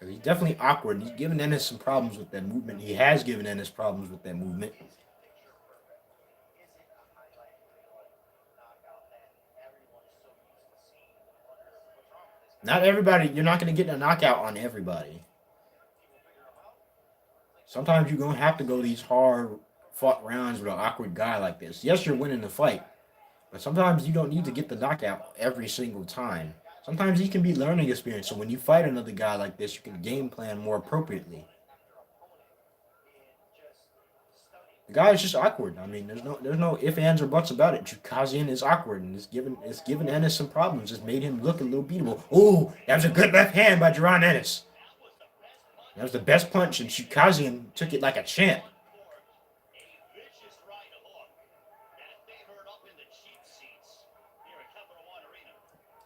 He's definitely awkward. He's given Ennis some problems with that movement. He has given Ennis problems with that movement. Not everybody, you're not going to get a knockout on everybody. Sometimes you're going to have to go these hard fought rounds with an awkward guy like this. Yes, you're winning the fight, but sometimes you don't need to get the knockout every single time. Sometimes he can be learning experience. So when you fight another guy like this, you can game plan more appropriately. The guy is just awkward. I mean, there's no ifs, ands, or buts about it. Chukazian is awkward, and it's given Ennis some problems. It's made him look a little beatable. Oh, that was a good left hand by Gervonta Ennis. That was the best punch, and Chukazian took it like a champ.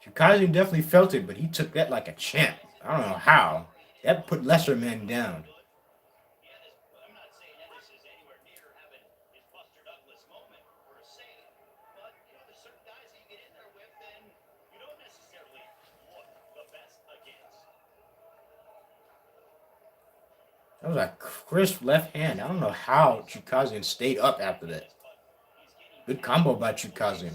Chukazian definitely felt it, but he took that like a champ. I don't know how. That put lesser men down. That was a crisp left hand. I don't know how Chukazian stayed up after that. Good combo by Chukazian.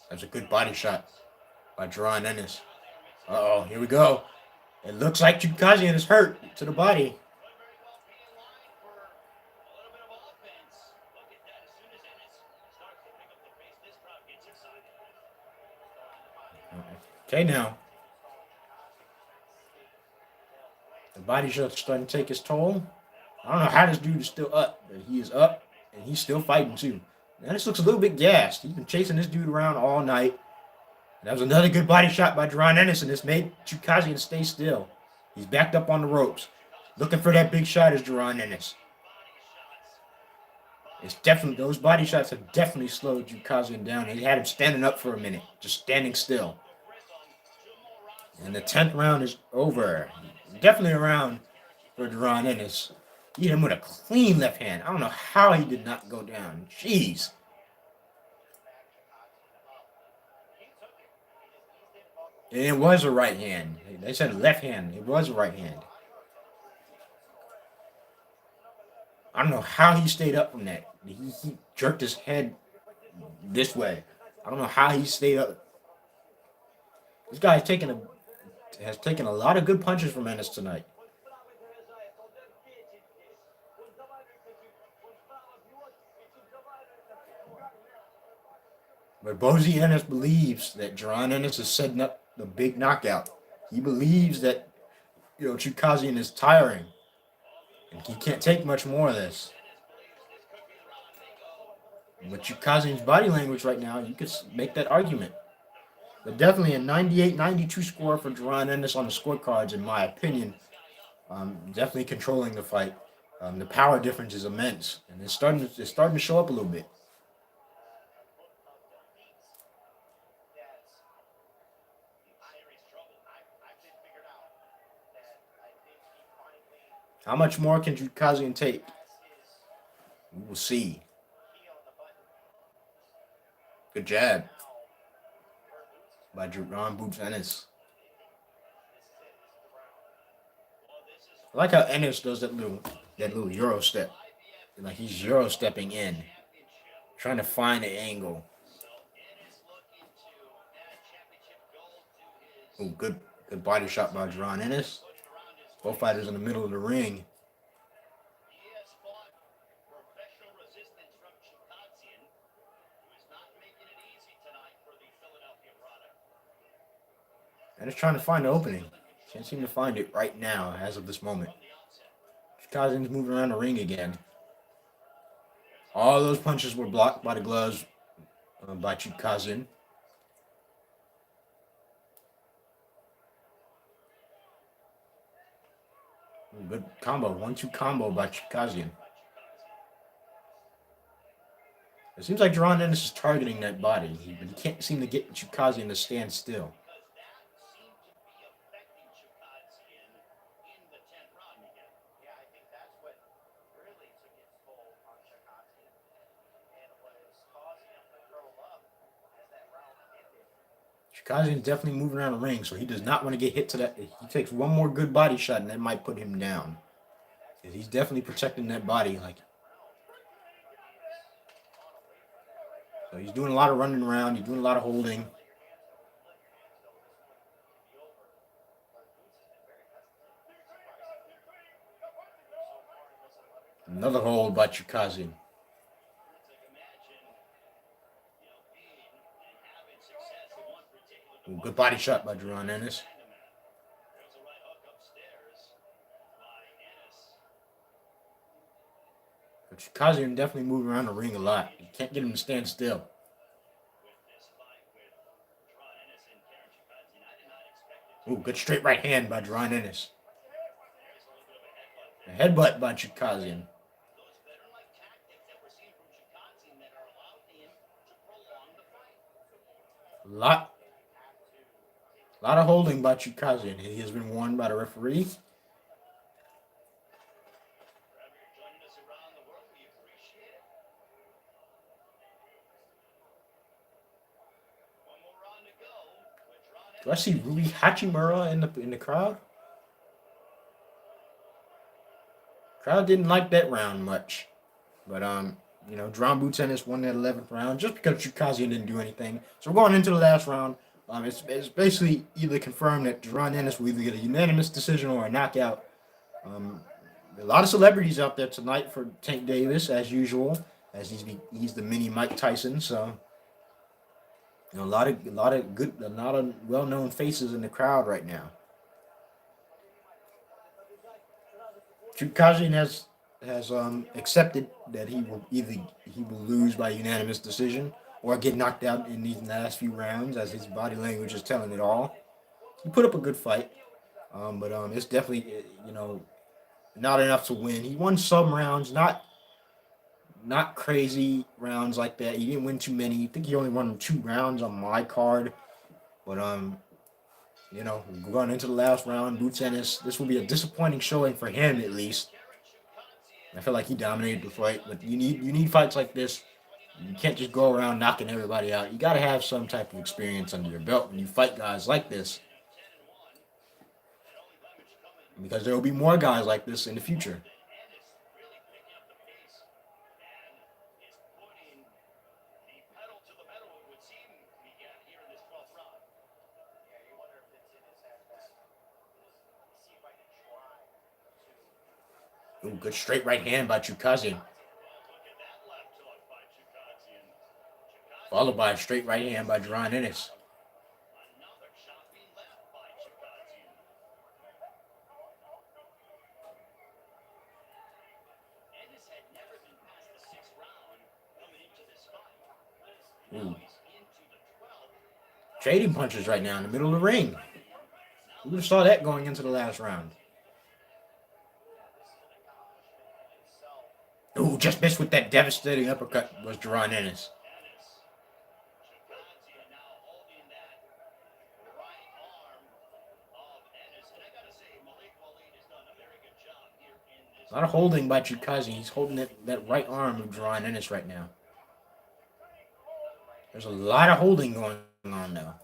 That's a good body shot by Gervonta Ennis. Uh-oh, here we go. It looks like Chukazian is hurt to the body. Okay, now. The body shot's starting to take its toll. I don't know how this dude is still up, but he is up, and he's still fighting, too. Now, this looks a little bit gassed. He's been chasing this dude around all night. And that was another good body shot by Gervonta Ennis, and this made Chukazian stay still. He's backed up on the ropes. Looking for that big shot is Gervonta Ennis. It's definitely, those body shots have definitely slowed Chukazian down. He had him standing up for a minute, just standing still. And the 10th round is over. Definitely a round for Gervonta Ennis. He hit him with a clean left hand. I don't know how he did not go down. Jeez. And it was a right hand. They said left hand. It was a right hand. I don't know how he stayed up from that. He jerked his head this way. I don't know how he stayed up. This guy has taken a lot of good punches from Ennis tonight. But Bozy Ennis believes that Gervonta Ennis is setting up the big knockout. He believes that, Chukazian is tiring. And he can't take much more of this. And with Chukazian's body language right now, you could make that argument. But definitely a 98-92 score for Gervonta Ennis on the scorecards, in my opinion. Definitely controlling the fight. The power difference is immense, and it's starting to show up a little bit. How much more can Chukazian take? We will see. Good jab by Gervonta Boots Ennis. I like how Ennis does that little Euro step. Like he's Euro stepping in, trying to find an angle. Oh, good body shot by Gervonta Ennis. Both fighters in the middle of the ring. And it's trying to find an opening. Can't seem to find it right now, as of this moment. Chukazian's moving around the ring again. All those punches were blocked by the gloves by Chukazian. Good combo, 1-2 combo by Chukazian. It seems like Gervonta Ennis is targeting that body, but he can't seem to get Chukazian to stand still. Chikazian's definitely moving around the ring, so he does not want to get hit to that. He takes one more good body shot, and that might put him down. He's definitely protecting that body. So he's doing a lot of running around. He's doing a lot of holding. Another hold by Chikazian. Ooh, good body shot by Gervonta Ennis. But Ki-Jana definitely moving around the ring a lot. You can't get him to stand still. Ooh, good straight right hand by Gervonta Ennis. A headbutt by Ki-Jana. A lot of holding by Ki-Jana. He has been warned by the referee. Do I see Ruby Hachimura in the crowd? Crowd didn't like that round much, but Drawn Boots Ennis won that 11th round just because Ki-Jana didn't do anything. So we're going into the last round. It's basically either confirmed that Gervonta Ennis will either get a unanimous decision or a knockout. A lot of celebrities out there tonight for Tank Davis, as usual, as he's the mini Mike Tyson. So a lot of well-known faces in the crowd right now. Ki-Jana has accepted that he will lose by unanimous decision or get knocked out in these last few rounds, as his body language is telling it all. He put up a good fight, but it's definitely not enough to win. He won some rounds, not crazy rounds like that. He didn't win too many. I think he only won 2 rounds on my card, but going into the last round, Boots Ennis, this will be a disappointing showing for him at least. I feel like he dominated the fight, but you need fights like this. You can't just go around knocking everybody out. You got to have some type of experience under your belt when you fight guys like this, because there will be more guys like this in the future. Ooh, good straight right hand by Ki-Jana. Followed by a straight right hand by Gervonta Ennis. Ooh. Trading punches right now in the middle of the ring. Who would have saw that going into the last round? Ooh, just missed with that devastating uppercut was Gervonta Ennis. A lot of holding by Ki-Jana. He's holding that right arm of Gervonta Ennis right now. There's a lot of holding going on now.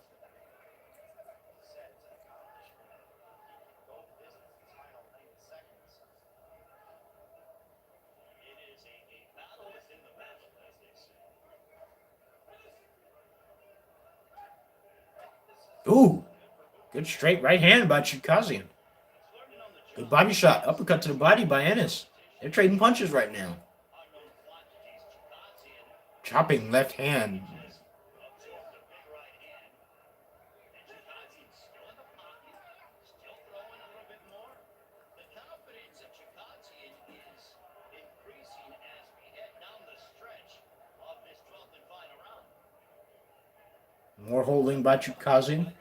Ooh, good straight right hand by Ki-Jana. Good body shot. Uppercut to the body by Ennis. They're trading punches right now. Chopping left hand. More holding by Ki-Jana.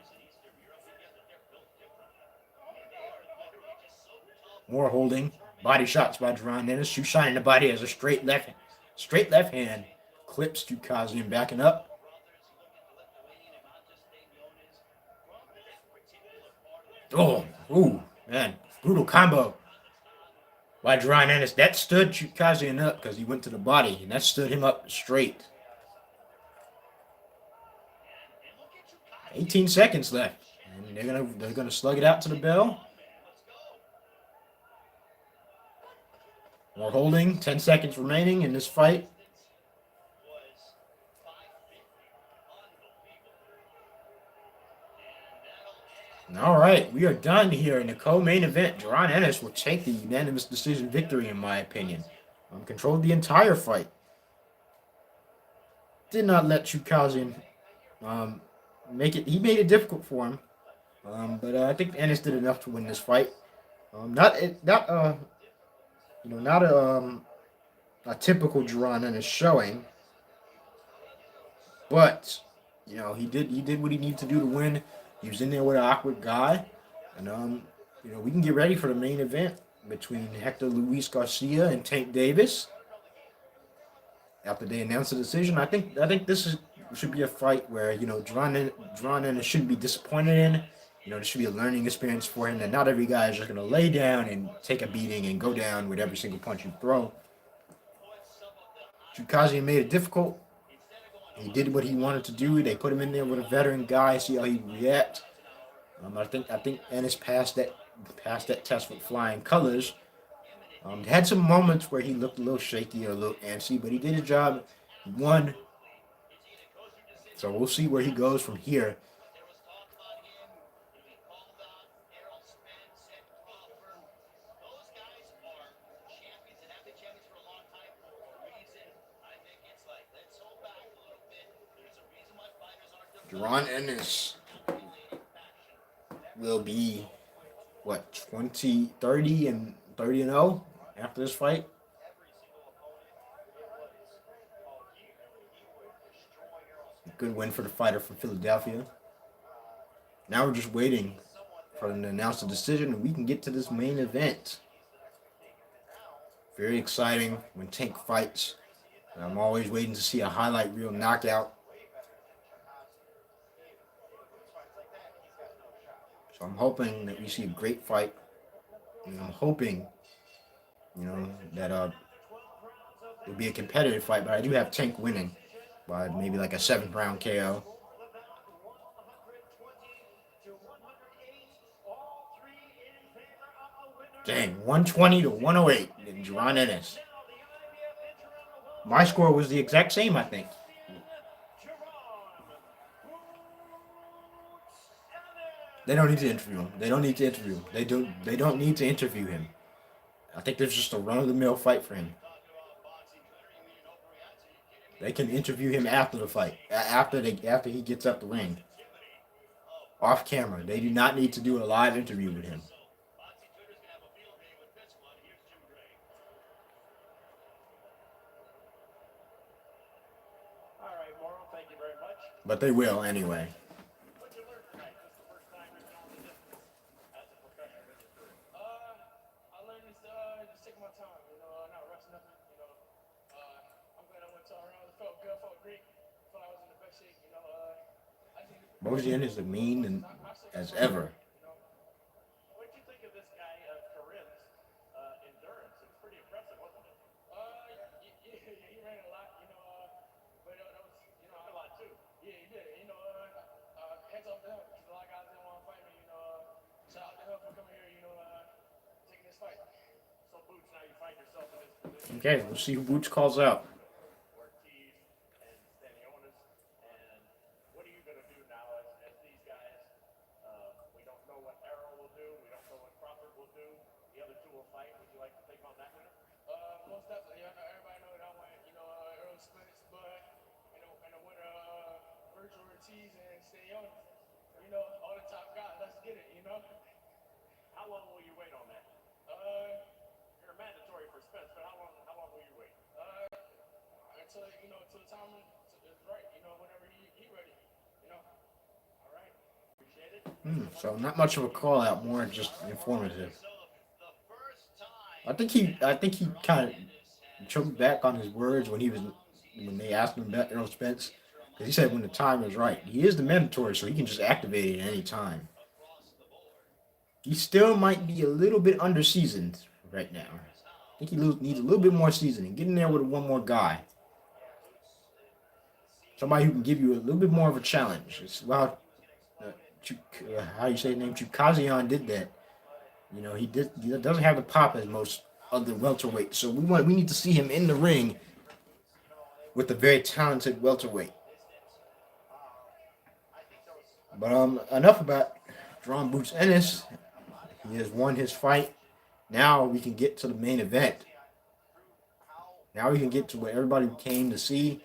More holding. Body shots by Gervonta Ennis. Shoe shot in the body as a straight left hand. Clips Ki-Jana backing up. Oh, ooh, man. Brutal combo by Gervonta Ennis. That stood Ki-Jana up because he went to the body, and that stood him up straight. 18 seconds left. And they're gonna slug it out to the bell. More holding. 10 seconds remaining in this fight. All right, we are done here in the co-main event. Jaron Ennis will take the unanimous decision victory, in my opinion. Controlled the entire fight. Did not let Chukazian make it. He made it difficult for him. But I think Ennis did enough to win this fight. Not a typical Jaron Ennis showing, but he did what he needed to do to win. He was in there with an awkward guy, and we can get ready for the main event between Hector Luis Garcia and Tank Davis. After they announce the decision, I think this should be a fight where Jaron Ennis shouldn't be disappointed in. This should be a learning experience for him. That not every guy is just going to lay down and take a beating and go down with every single punch you throw. Chukazian made it difficult. He did what he wanted to do. They put him in there with a veteran guy, see how he react. I think Ennis passed that test with flying colors. Had some moments where he looked a little shaky or a little antsy, but he did his job. He won. So we'll see where he goes from here. Jaron Ennis will be, 30 and 0 after this fight? Good win for the fighter from Philadelphia. Now we're just waiting for them to announce the decision, and we can get to this main event. Very exciting when Tank fights. I'm always waiting to see a highlight reel knockout. So I'm hoping that we see a great fight. And I'm hoping, that it'll be a competitive fight. But I do have Tank winning by maybe like a 7th round KO. Dang, 120 to 108 in Jaron Ennis. My score was the exact same, I think. They don't need to interview him. They don't need to interview him. I think there's just a run-of-the-mill fight for him. They can interview him after the fight, after he gets up the ring, off camera. They do not need to do a live interview with him. But they will anyway. Bozian is as mean as ever. What did you think of this guy, Corinne's endurance? It's pretty impressive, wasn't it? Yeah, he ran a lot, but that was, a lot too. Yeah, he did. Heads off to him. A lot of guys didn't want to fight me, shout out to him for coming here, taking this fight. So, Boots, now you find yourself in this position. Okay, we'll see who Boots calls out. Most definitely, everybody know that I want, Earl Spence, but and the winner, Virgil Ortiz and Stay Young, all the top guys. Let's get it, How long will you wait on that? You're mandatory for Spence, but how long will you wait? Until the time is right, whenever he ready, All right, appreciate it. So not much of a call out, more just informative. I think he kind of choked back on his words when they asked him about Errol Spence, because he said when the time is right. He is the mandatory, so he can just activate it at any time. He still might be a little bit underseasoned right now. I think he needs a little bit more seasoning. Get in there with one more guy, somebody who can give you a little bit more of a challenge. how you say his name, Chukazian did that. He doesn't have the pop as most other welterweights. So we need to see him in the ring with a very talented welterweight. But enough about John Boots Ennis. He has won his fight. Now we can get to the main event. Now we can get to what everybody came to see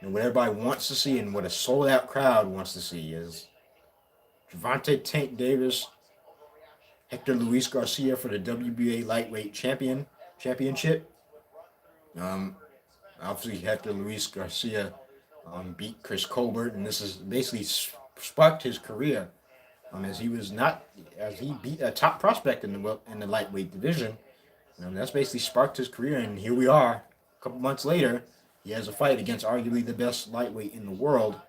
and what everybody wants to see and what a sold out crowd wants to see is Gervonta Tank Davis, Hector Luis Garcia for the WBA lightweight championship. Um, Obviously Hector Luis Garcia beat Chris Colbert, and this has basically sparked his career. As he was not as he beat a top prospect in the lightweight division. That's basically sparked his career, and here we are, a couple months later. He has a fight against arguably the best lightweight in the world,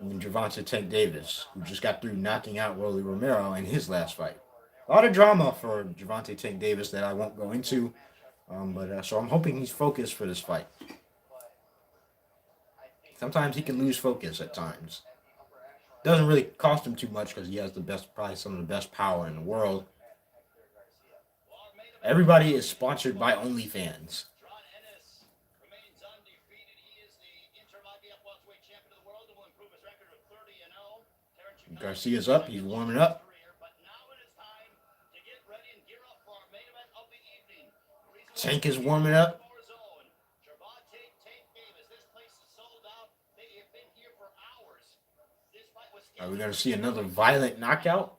Gervonta Tank Davis, who just got through knocking out Rolly Romero in his last fight. A lot of drama for Gervonta Tank Davis that I won't go into, but so I'm hoping he's focused for this fight. Sometimes he can lose focus at times. Doesn't really cost him too much because he has probably some of the best power in the world. Everybody is sponsored by OnlyFans. Garcia's up. He's warming up. Tank is warming up. Are we going to see another violent knockout?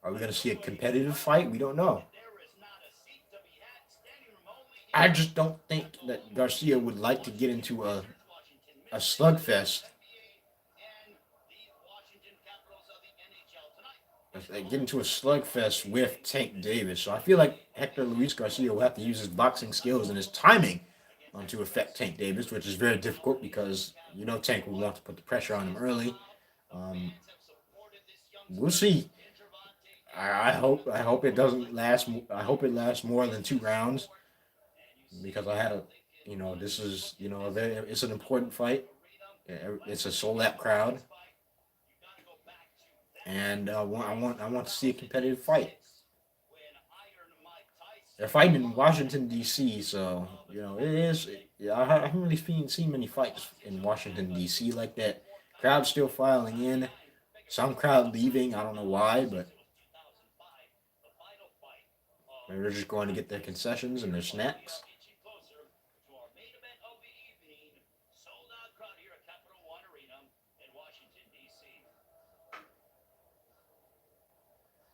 Are we going to see a competitive fight? We don't know. I just don't think that Garcia would like to get into a slugfest. Get into a slugfest with Tank Davis. So I feel like Hector Luis Garcia will have to use his boxing skills and his timing to affect Tank Davis, which is very difficult because Tank will want to put the pressure on him early. We'll see. I hope it doesn't last. I hope it lasts more than 2 rounds because I had this is it's an important fight. It's a sold out crowd, and I want to see a competitive fight. They're fighting in Washington D.C., so it is. I haven't really seen many fights in Washington D.C. like that. Crowd still filing in. Some crowd leaving. I don't know why, but maybe they're just going to get their concessions and their snacks.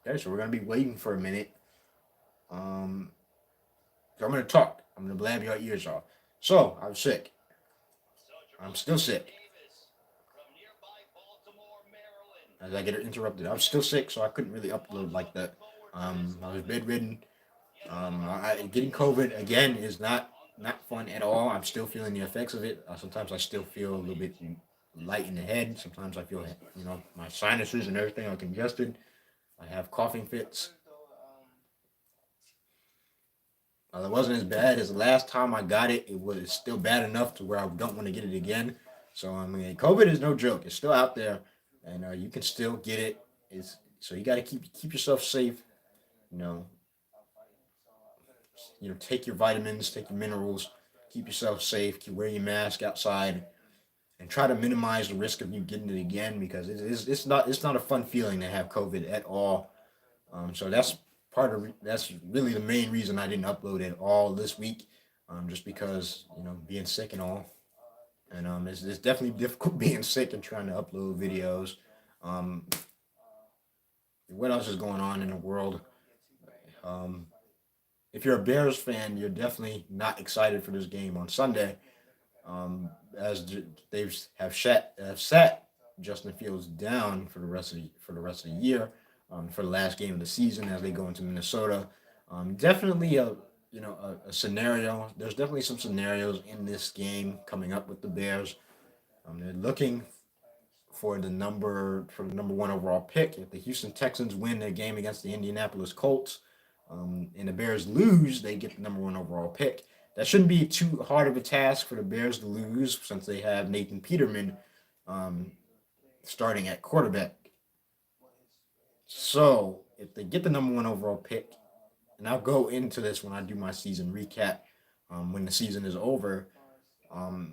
Okay, so we're gonna be waiting for a minute. So I'm gonna talk. I'm gonna blab your ears off. So I'm sick. I'm still sick. As I get interrupted, I was still sick, so I couldn't really upload like that. I was bedridden. Getting COVID again is not fun at all. I'm still feeling the effects of it. Sometimes I still feel a little bit light in the head. Sometimes I feel my sinuses and everything are congested. I have coughing fits. It wasn't as bad as the last time I got it. It was still bad enough to where I don't want to get it again. So COVID is no joke. It's still out there, and you can still get it. So you got to keep yourself safe. Take your vitamins, take your minerals, keep yourself safe. Wear your mask outside, and try to minimize the risk of you getting it again because it's not a fun feeling to have COVID at all. So that's really the main reason I didn't upload at all this week, just because being sick and all, and it's definitely difficult being sick and trying to upload videos. What else is going on in the world? If you're a Bears fan, you're definitely not excited for this game on Sunday, as they have sat Justin Fields down for the rest of the year, for the last game of the season as they go into Minnesota. Definitely a scenario. There's definitely some scenarios in this game coming up with the Bears. They're looking for the number 1 overall pick. If the Houston Texans win their game against the Indianapolis Colts, and the Bears lose, they get the number 1 overall pick. That shouldn't be too hard of a task for the Bears to lose since they have Nathan Peterman, starting at quarterback. So if they get the number one overall pick, and I'll go into this when I do my season recap, when the season is over.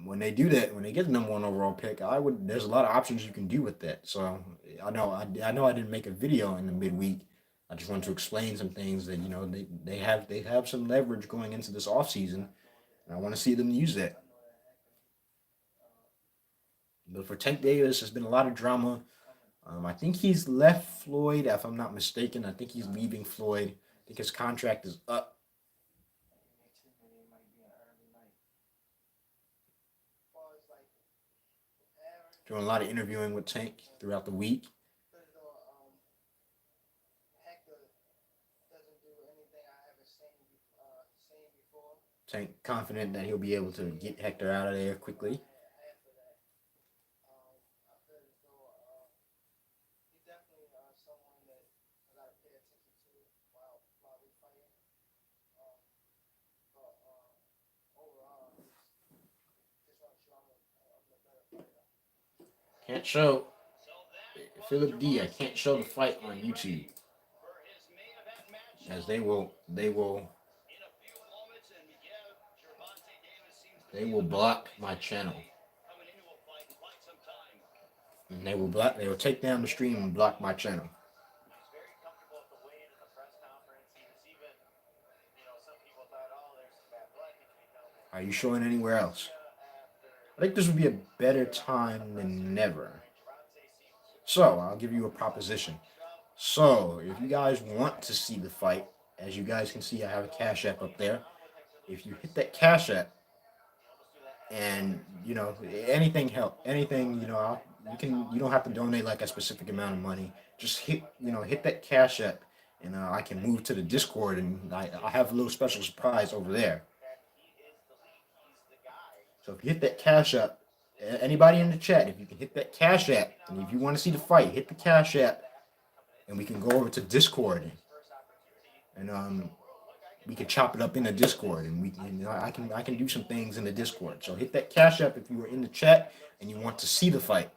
When they do that, when they get the number one overall pick, I would. There's a lot of options you can do with that. So I know I didn't make a video in the midweek. I just wanted to explain some things that they have some leverage going into this offseason, and I want to see them use that. But for Tank Davis, there's been a lot of drama. I think he's left Floyd, if I'm not mistaken. I think he's leaving Floyd. I think his contract is up. Doing a lot of interviewing with Tank throughout the week. Tank confident that he'll be able to get Hector out of there quickly. Can't show Philip D. I can't show the fight on YouTube, as they will block my channel. And they will take down the stream and block my channel. Are you showing anywhere else? I think this would be a better time than never. So I'll give you a proposition. So if you guys want to see the fight, as you guys can see, I have a Cash App up there. If you hit that Cash App, and anything help, anything you don't have to donate like a specific amount of money. Just hit that Cash App, and I can move to the Discord, and I have a little special surprise over there. So if you hit that Cash App, anybody in the chat, if you can hit that Cash App, and if you want to see the fight, hit the Cash App, and we can go over to Discord, and we can chop it up in the Discord, and I can do some things in the Discord. So hit that Cash App if you are in the chat and you want to see the fight.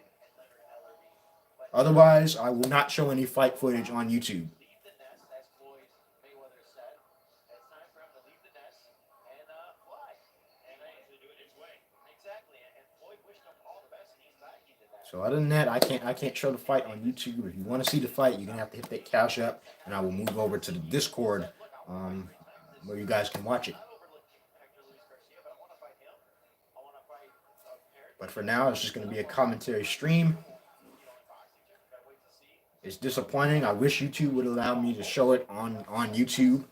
Otherwise, I will not show any fight footage on YouTube. So other than that, I can't show the fight on YouTube. If you want to see the fight, you're gonna have to hit that Cash App, and I will move over to the Discord, where you guys can watch it. But for now, it's just gonna be a commentary stream. It's disappointing. I wish YouTube would allow me to show it on YouTube,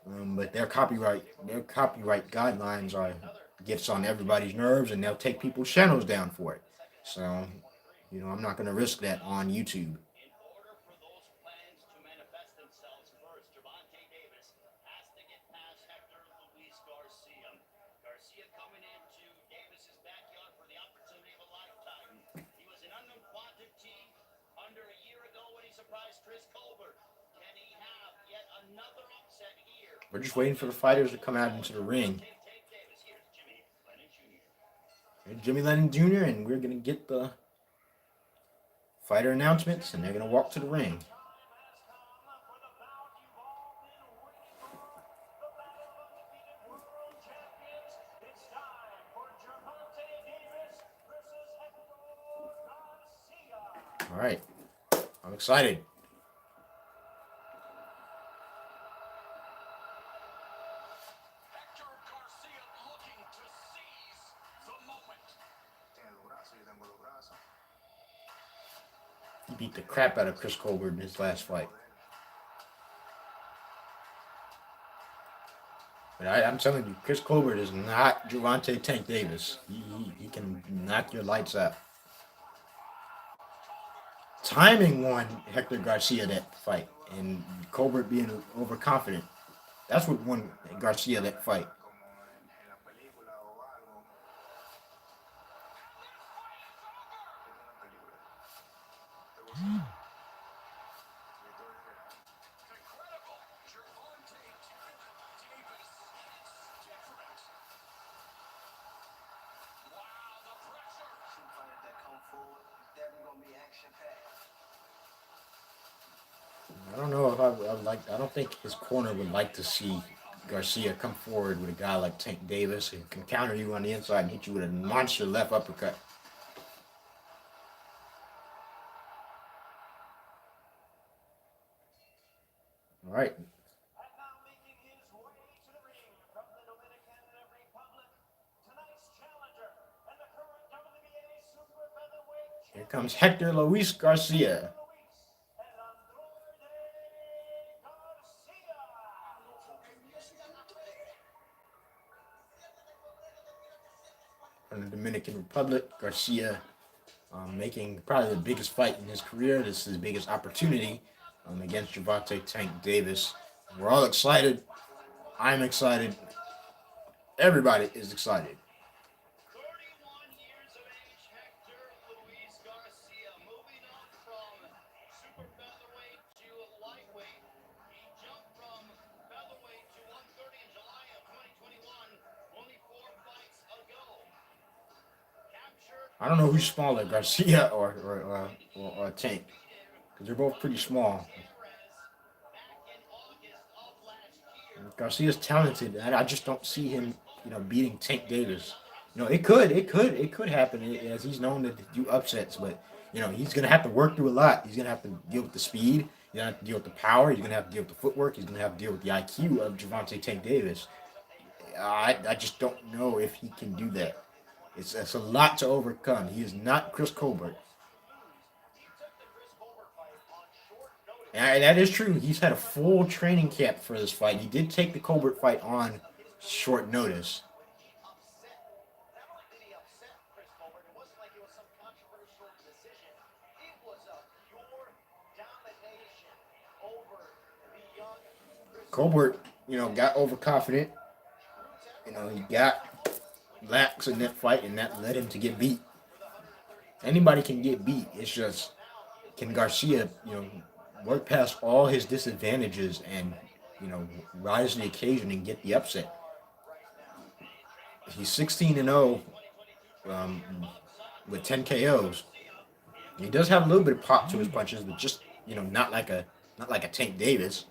but their copyright guidelines gets on everybody's nerves, and they'll take people's channels down for it. So, I'm not going to risk that on YouTube. Garcia coming into Davis's backyard for the opportunity of a lifetime. He was an unknown quantity under a year ago when he surprised Chris Colbert. Can he have yet another upset here? We're just waiting for the fighters to come out into the ring. Jimmy Lennon Jr., and we're going to get the fighter announcements, and they're going to walk to the ring. All right, I'm excited. Hector Garcia looking to seize the moment. He beat the crap out of Chris Colbert in his last fight. But I'm telling you, Chris Colbert is not Gervonta Tank Davis. He can knock your lights out. Timing won Hector Garcia that fight, and Colbert being overconfident. That's what won Garcia that fight. Incredible. Gervonta Davis. It's different. Wow, the pressure. That come forward, definitely gonna be action. I don't know if I like. I don't think his corner would like to see Garcia come forward with a guy like Tank Davis who can counter you on the inside and hit you with a monster left uppercut. All right. And now making his way to the ring from the Dominican Republic, tonight's challenger and the current WBA super featherweight Here comes Hector Luis Garcia. Luis and Andrade Garcia. From the Dominican Republic, Garcia making probably the biggest fight in his career. This is his biggest opportunity against Gervonta Tank Davis. We're all excited. I'm excited. Everybody is excited. 31 years of age, Hector Luis Garcia, moving up from super featherweight to lightweight. He jumped from featherweight to 130 in July of 2021, only 4 fights ago. Captured I don't know who's smaller, Garcia or Tank, because they're both pretty small. back in August of last year. Garcia's talented, and I just don't see him, beating Tank Davis. It could happen, as he's known to do upsets, but he's gonna have to work through a lot. He's gonna have to deal with the speed. He's gonna have to deal with the power. He's gonna have to deal with the footwork. He's gonna have to deal with the IQ of Gervonta Tank Davis. I just don't know if he can do that. It's a lot to overcome. He is not Chris Colbert. And that is true. He's had a full training camp for this fight. He did take the Colbert fight on short notice. Upset. Not only did he upset Chris Colbert, it wasn't like it was some controversial decision. It was a pure domination over the young Chris Colbert, got overconfident. He got lax in that fight, and that led him to get beat. Anybody can get beat. It's just, can Garcia, work past all his disadvantages and, rise to the occasion and get the upset. He's 16-0 with 10 KOs. He does have a little bit of pop to his punches, but just, not like a Tank Davis.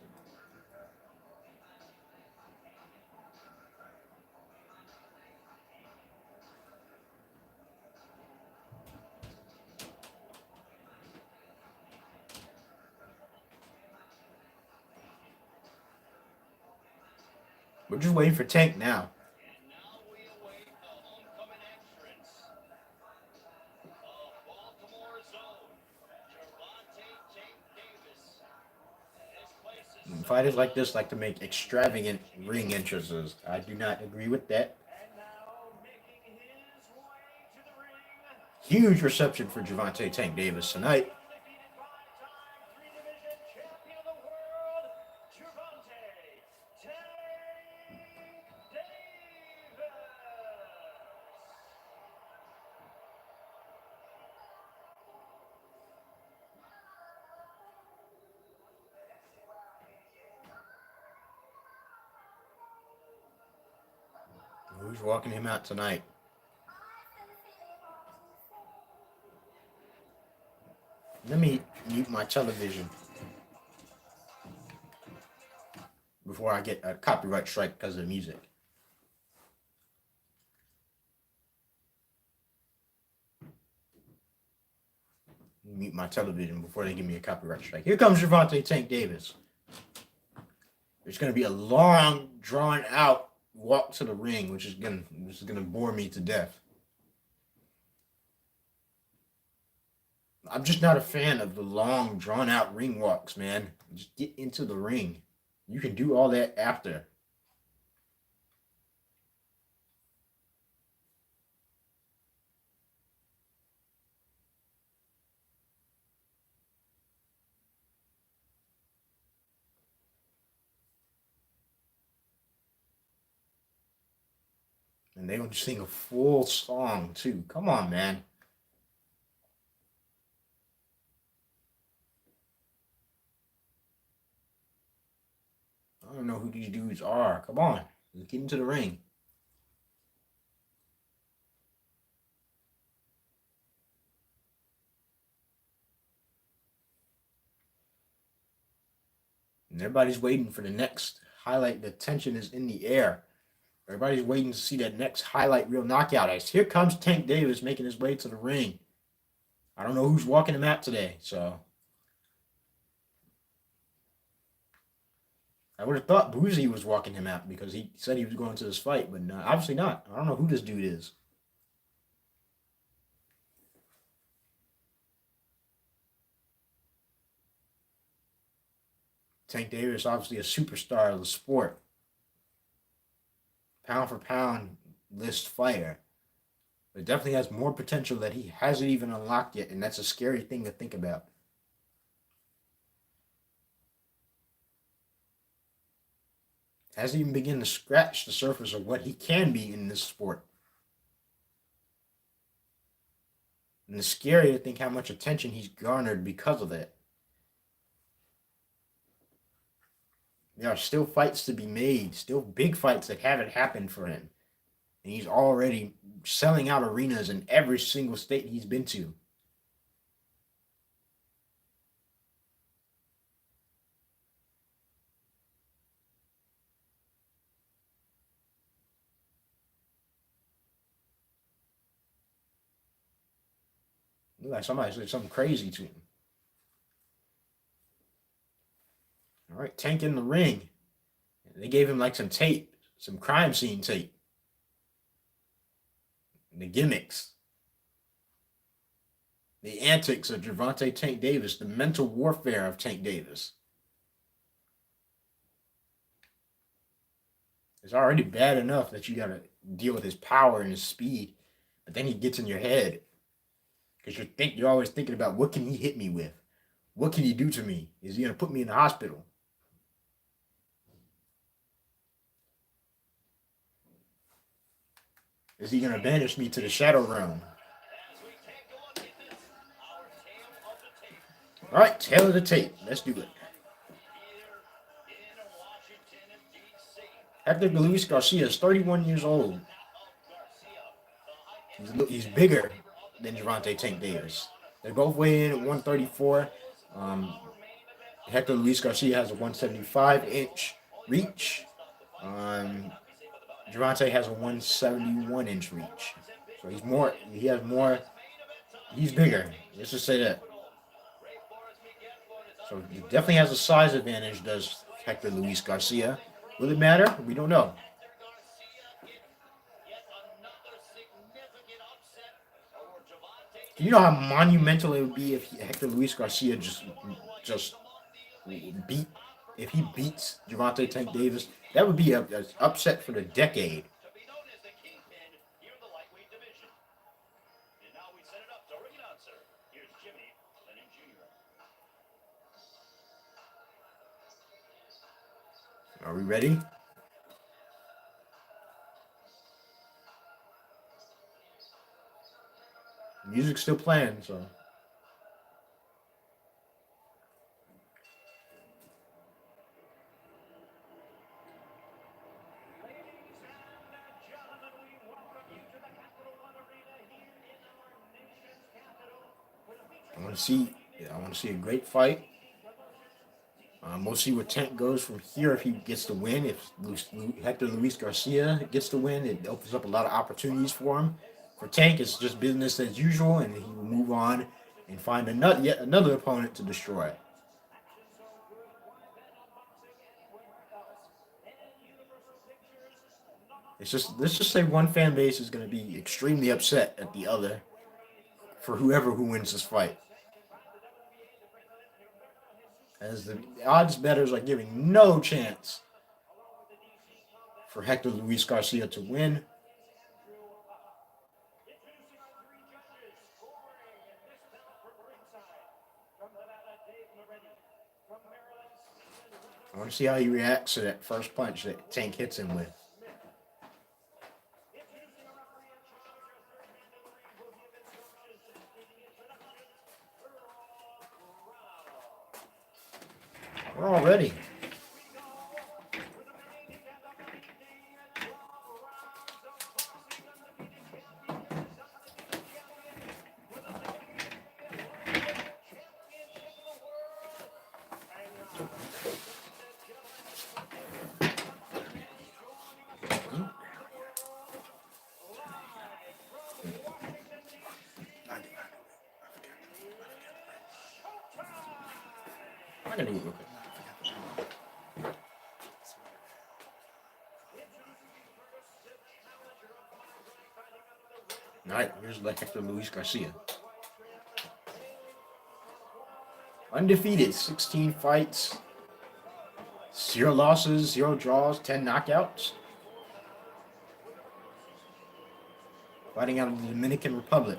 We're just waiting for Tank now. And now we await the homecoming entrance of Baltimore zone, Gervonta Tank Davis. This place is Fighters like this like to make extravagant ring entrances. I do not agree with that. and now making his way to the ring. Huge reception for Gervonta Tank Davis tonight. Undefeated five-time three-division champion of the world, Gervonta Tank Davis. Who's walking him out tonight? Let me mute my television before I get a copyright strike because of the music. Mute my television before they give me a copyright strike. Here comes Gervonta Tank Davis. There's going to be a long, drawn out walk to the ring, which is gonna bore me to death. I'm just not a fan of the long, drawn out ring walks, man. Just get into the ring. You can do all that after. And they don't sing a full song, too. Come on, man. I don't know who these dudes are. Come on. Let's get into the ring. And everybody's waiting for the next highlight. The tension is in the air. Everybody's waiting to see that next highlight reel knockout. As here comes Tank Davis making his way to the ring. I don't know who's walking him out today, so I would have thought Boozy was walking him out because he said he was going to this fight, but obviously not. I don't know who this dude is. Tank Davis, obviously a superstar of the sport. Pound for pound list fighter. But definitely has more potential that he hasn't even unlocked yet, and that's a scary thing to think about. Hasn't even begun to scratch the surface of what he can be in this sport. And it's scary to think how much attention he's garnered because of it. There are still fights to be made, still big fights that haven't happened for him. And he's already selling out arenas in every single state he's been to. Look like somebody said something crazy to him. All right, Tank in the ring. They gave him like some tape, some crime scene tape. The gimmicks. The antics of Gervonta Tank Davis, the mental warfare of Tank Davis. It's already bad enough that you got to deal with his power and his speed, but then he gets in your head because you're always thinking about what can he hit me with? What can he do to me? Is he going to put me in the hospital? Is he going to banish me to the shadow realm? All right, tail of the tape. Let's do it. Hector Luis Garcia is 31 years old. He's bigger than Gervonta Tank Davis. They both weigh in at 134. Hector Luis Garcia has a 175-inch reach. Gervonta has a 171-inch reach. So he's bigger. Let's just say that. So he definitely has a size advantage, does Hector Luis Garcia. Will it matter? We don't know. Do you know how monumental it would be if Hector Luis Garcia just if he beats Gervonta Tank Davis? That would be an upset for the decade. Are we ready? Music's still playing, so. I want to see a great fight. We'll see where Tank goes from here if he gets to win. If Hector Luis Garcia gets to win, it opens up a lot of opportunities for him. For Tank, it's just business as usual, and he will move on and find yet another opponent to destroy. Let's just say one fan base is going to be extremely upset at the other for who wins this fight. As the odds bettors are giving no chance for Hector Luis Garcia to win. I want to see how he reacts to that first punch that Tank hits him with. We're all ready. can do it real quick. All right, here's Hector Luis Garcia. Undefeated, 16 fights, 0 losses, 0 draws, 10 knockouts. Fighting out of the Dominican Republic.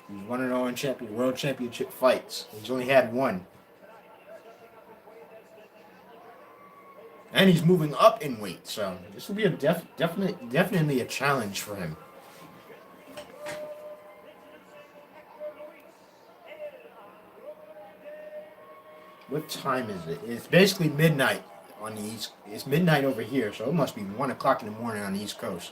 He's 1-0 in world championship fights. He's only had 1. And he's moving up in weight, so this will be a definitely a challenge for him. What time is it? It's basically midnight on the east. It's midnight over here, so it must be 1 o'clock in the morning on the East Coast.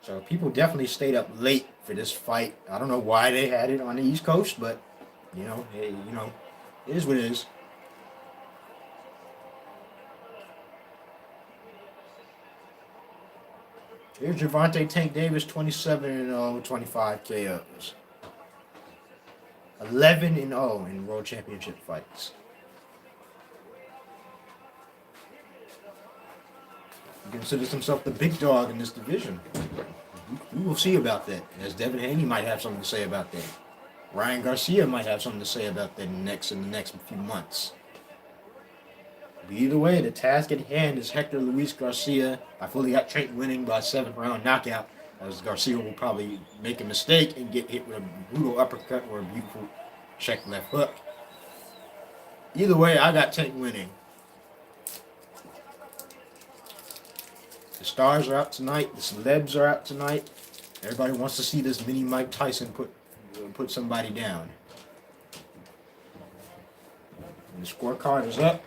So people definitely stayed up late for this fight. I don't know why they had it on the East Coast, but hey, it is what it is. Here's Gervonta Tank Davis, 27-0, 25 KOs. 11-0 in world championship fights. He considers himself the big dog in this division. We will see about that. As Devin Haney might have something to say about that. Ryan Garcia might have something to say about that in the next few months. But either way, the task at hand is Hector Luis Garcia. I fully got Trent winning by 7th round knockout, as Garcia will probably make a mistake and get hit with a brutal uppercut or a beautiful check left hook. Either way, I got Tank winning. The stars are out tonight. The celebs are out tonight. Everybody wants to see this mini Mike Tyson put somebody down. And the scorecard is up.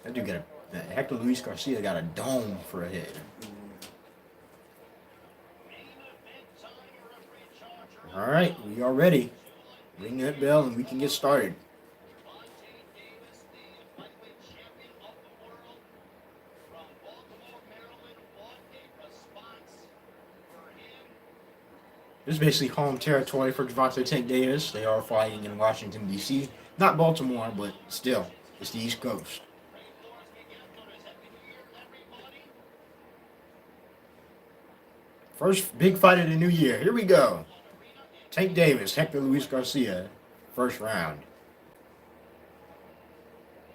That dude Hector Luis Garcia got a dome for a head. All right, we are ready. Ring that bell and we can get started. This is basically home territory for Gervonta Tank Davis. They are fighting in Washington, D.C. Not Baltimore, but still, it's the East Coast. First big fight of the new year. Here we go. Tank Davis, Hector Luis Garcia, first round.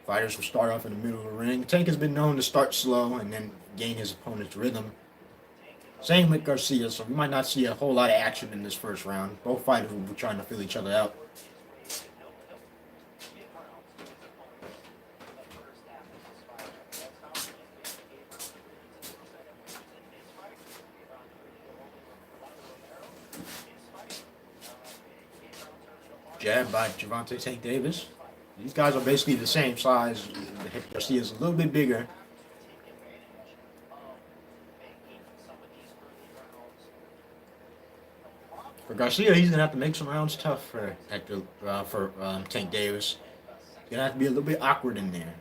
Fighters will start off in the middle of the ring. Tank has been known to start slow and then gain his opponent's rhythm. Same with Garcia, so we might not see a whole lot of action in this first round. Both fighters will be trying to fill each other out. Jab by Gervonta Tank Davis. These guys are basically the same size. Garcia is a little bit bigger. For Garcia, he's gonna have to make some rounds tough for Tank Davis. He's gonna have to be a little bit awkward in there.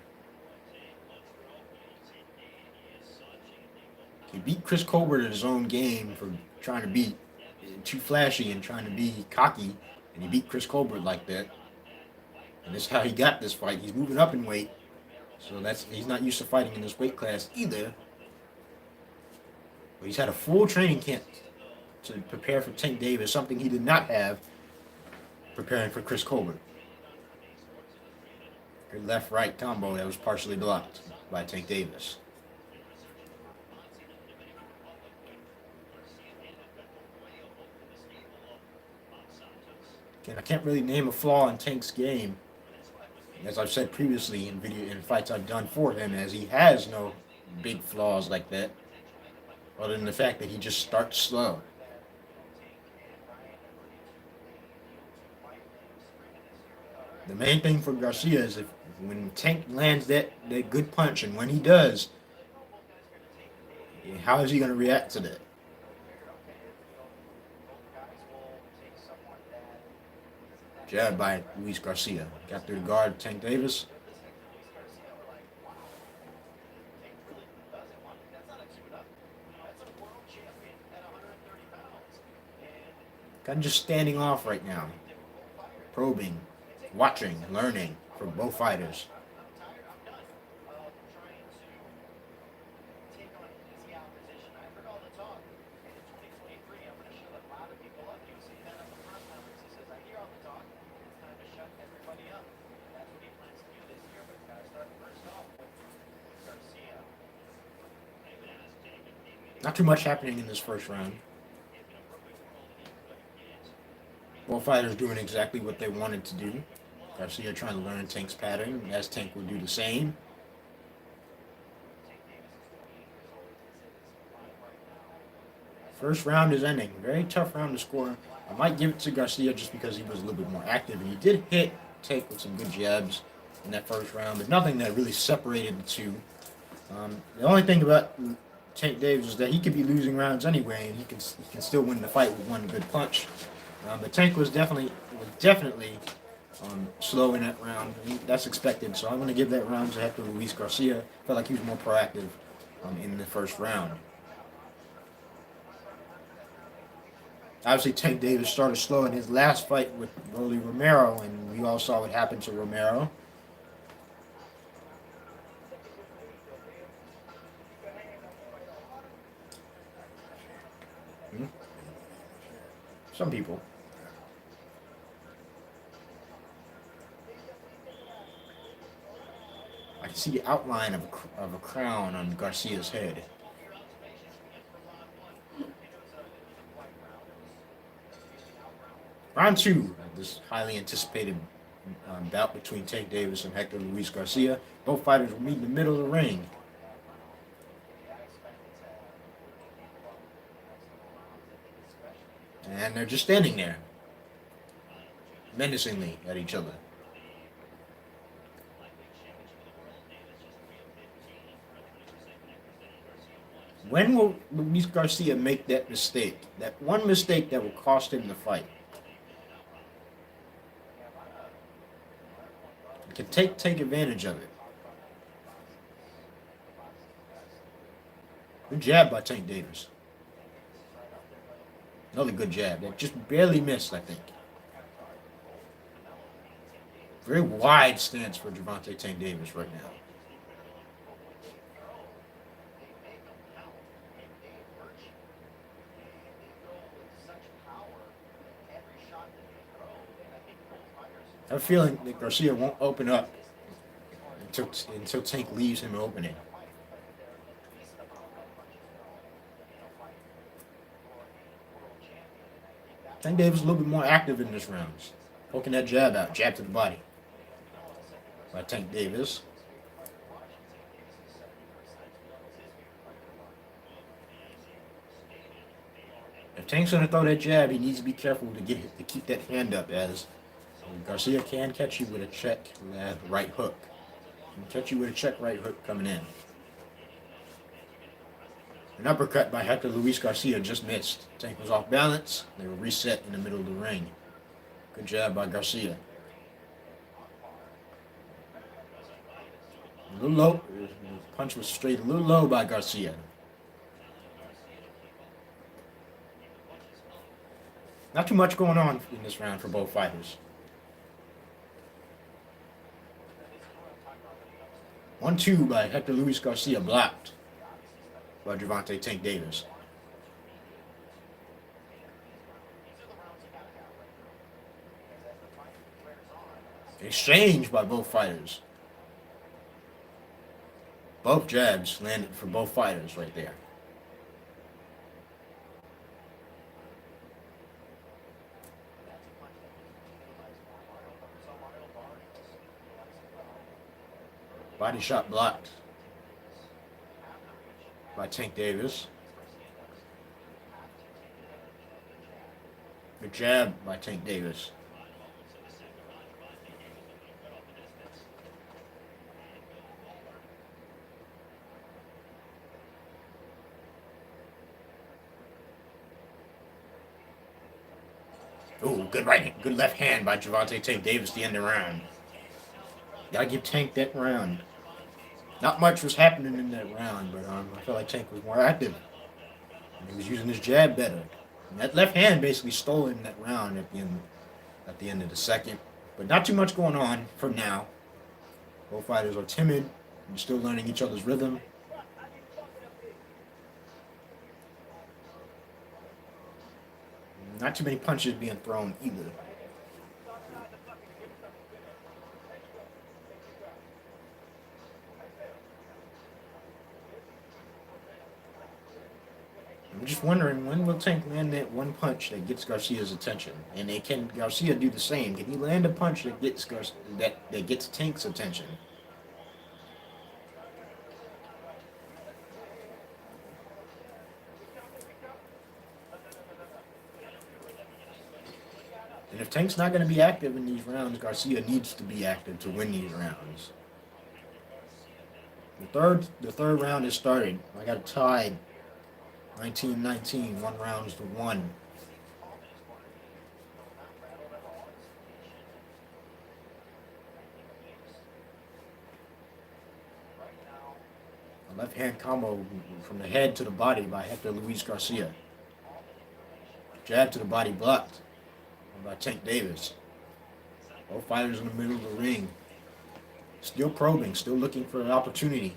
He beat Chris Colbert at his own game for trying to be too flashy and trying to be cocky, and he beat Chris Colbert like that. And this is how he got this fight. He's moving up in weight, so he's not used to fighting in this weight class either. But he's had a full training camp to prepare for Tank Davis, something he did not have preparing for Chris Colbert. Good left-right combo that was partially blocked by Tank Davis. Again, I can't really name a flaw in Tank's game, as I've said previously in fights I've done for him, as he has no big flaws like that, other than the fact that he just starts slow. The main thing for Garcia is when Tank lands that good punch, and when he does, how is he going to react to that? Jab by Luis Garcia. Got through the guard, Tank Davis. kind of just standing off right now, probing, watching, learning from both fighters. Not too much happening in this first round. Both fighters doing exactly what they wanted to do. Garcia trying to learn Tank's pattern, as Tank will do the same. First round is ending. Very tough round to score. I might give it to Garcia just because he was a little bit more active. And he did hit Tank with some good jabs in that first round, but nothing that really separated the two. The only thing about Tank Davis is that he could be losing rounds anyway, and he can still win the fight with one good punch. But Tank was definitely slow in that round. That's expected, so I'm going to give that round to Hector Luis Garcia. I felt like he was more proactive in the first round. Obviously, Tank Davis started slow in his last fight with Rolly Romero, and we all saw what happened to Romero. Some people. I can see the outline of a crown on Garcia's head. Round two, this highly anticipated bout between Tank Davis and Hector Luis Garcia. Both fighters will meet in the middle of the ring. And they're just standing there, menacingly at each other. When will Luis Garcia make that mistake? That one mistake that will cost him the fight. He can take advantage of it. Good jab by Tank Davis. Another good jab that just barely missed, I think. Very wide stance for Gervonta Tank Davis right now. I have a feeling that Garcia won't open up until Tank leaves him opening. Tank Davis is a little bit more active in this round. Poking that jab out. Jab to the body by Tank Davis. If Tank's going to throw that jab, he needs to be careful to keep that hand up, as Garcia can catch you with a check right hook. He can catch you with a check right hook coming in. An uppercut by Hector Luis Garcia just missed. Tank was off balance. They were reset in the middle of the ring. Good jab by Garcia. A little low. The punch was straight a little low by Garcia. Not too much going on in this round for both fighters. 1-2 by Hector Luis Garcia, blocked by Gervonta Tank Davis. Exchange by both fighters. Both jabs landed for both fighters right there. Body shot blocked by Tank Davis. Good jab by Tank Davis. Ooh, good left hand by Gervonta Tank Davis to end the round. Gotta give Tank that round. Not much was happening in that round, but I felt like Tank was more active. And he was using his jab better. And that left hand basically stole in that round at the end of the second. But not too much going on for now. Both fighters are timid and still learning each other's rhythm. Not too many punches being thrown either. I'm just wondering, when will Tank land that one punch that gets Garcia's attention? And can Garcia do the same? Can he land a punch that gets that gets Tank's attention? And if Tank's not going to be active in these rounds, Garcia needs to be active to win these rounds. The third round has started. I got a tied 19-19, 1-1. A left hand combo from the head to the body by Hector Luis Garcia. Jab to the body blocked by Tank Davis. Both fighters in the middle of the ring. Still probing, still looking for an opportunity.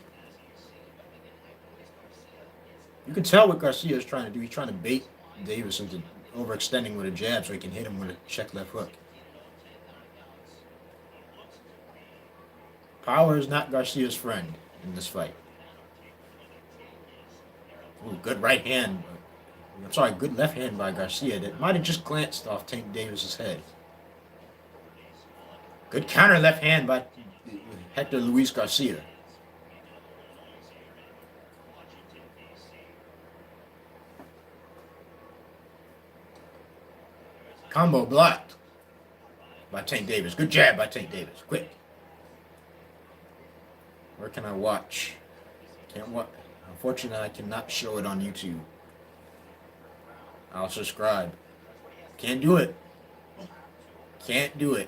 You can tell what Garcia is trying to do. He's trying to bait Davis into overextending with a jab so he can hit him with a check left hook. Power is not Garcia's friend in this fight. Ooh, good right hand. I'm sorry, good left hand by Garcia that might have just glanced off Tank Davis's head. Good counter left hand by Hector Luis Garcia. Combo blocked by Tank Davis. Good jab by Tank Davis. Quick. Where can I watch? Can't watch. Unfortunately, I cannot show it on YouTube. I'll subscribe. Can't do it. Can't do it.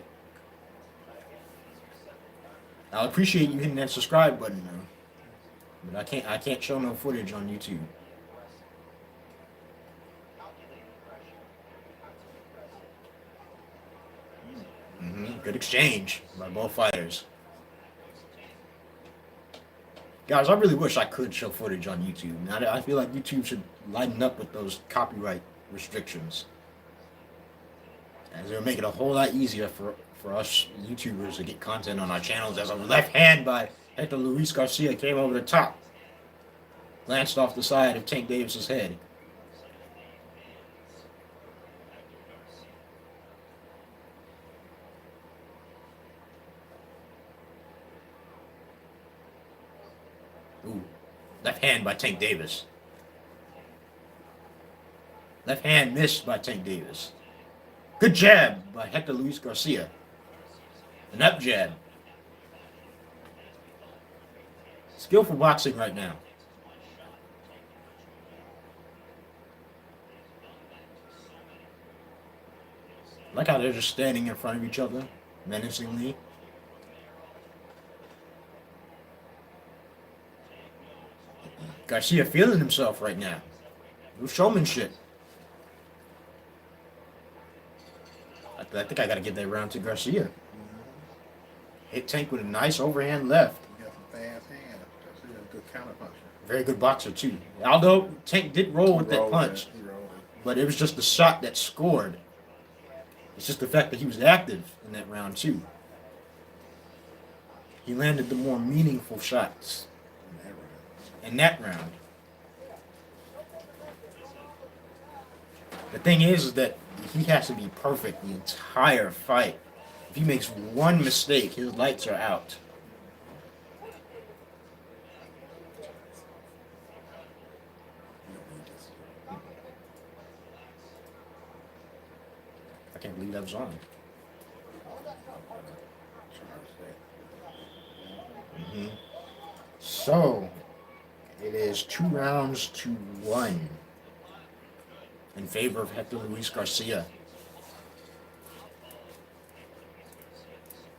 I'll appreciate you hitting that subscribe button though. But I can't show no footage on YouTube. Good exchange by both fighters. Guys, I really wish I could show footage on YouTube. I feel like YouTube should lighten up with those copyright restrictions. As it'll make it a whole lot easier for us YouTubers to get content on our channels. As a left hand by Hector Luis Garcia came over the top. Glanced off the side of Tank Davis's head. Ooh, left hand by Tank Davis. Left hand missed by Tank Davis. Good jab by Hector Luis Garcia. An up jab. Skillful boxing right now. I like how they're just standing in front of each other, menacingly. Garcia feeling himself right now. No showmanship. I think I got to give that round to Garcia. Hit Tank with a nice overhand left. He got some fast hands. Garcia, a good counter puncher. Very good boxer too. Although Tank did roll with that punch, but it was just the shot that scored. It's just the fact that he was active in that round too. He landed the more meaningful shots in that round. The thing is that he has to be perfect the entire fight. If he makes one mistake, his lights are out. I can't believe that was on. So, it is 2-1 in favor of Hector Luis Garcia.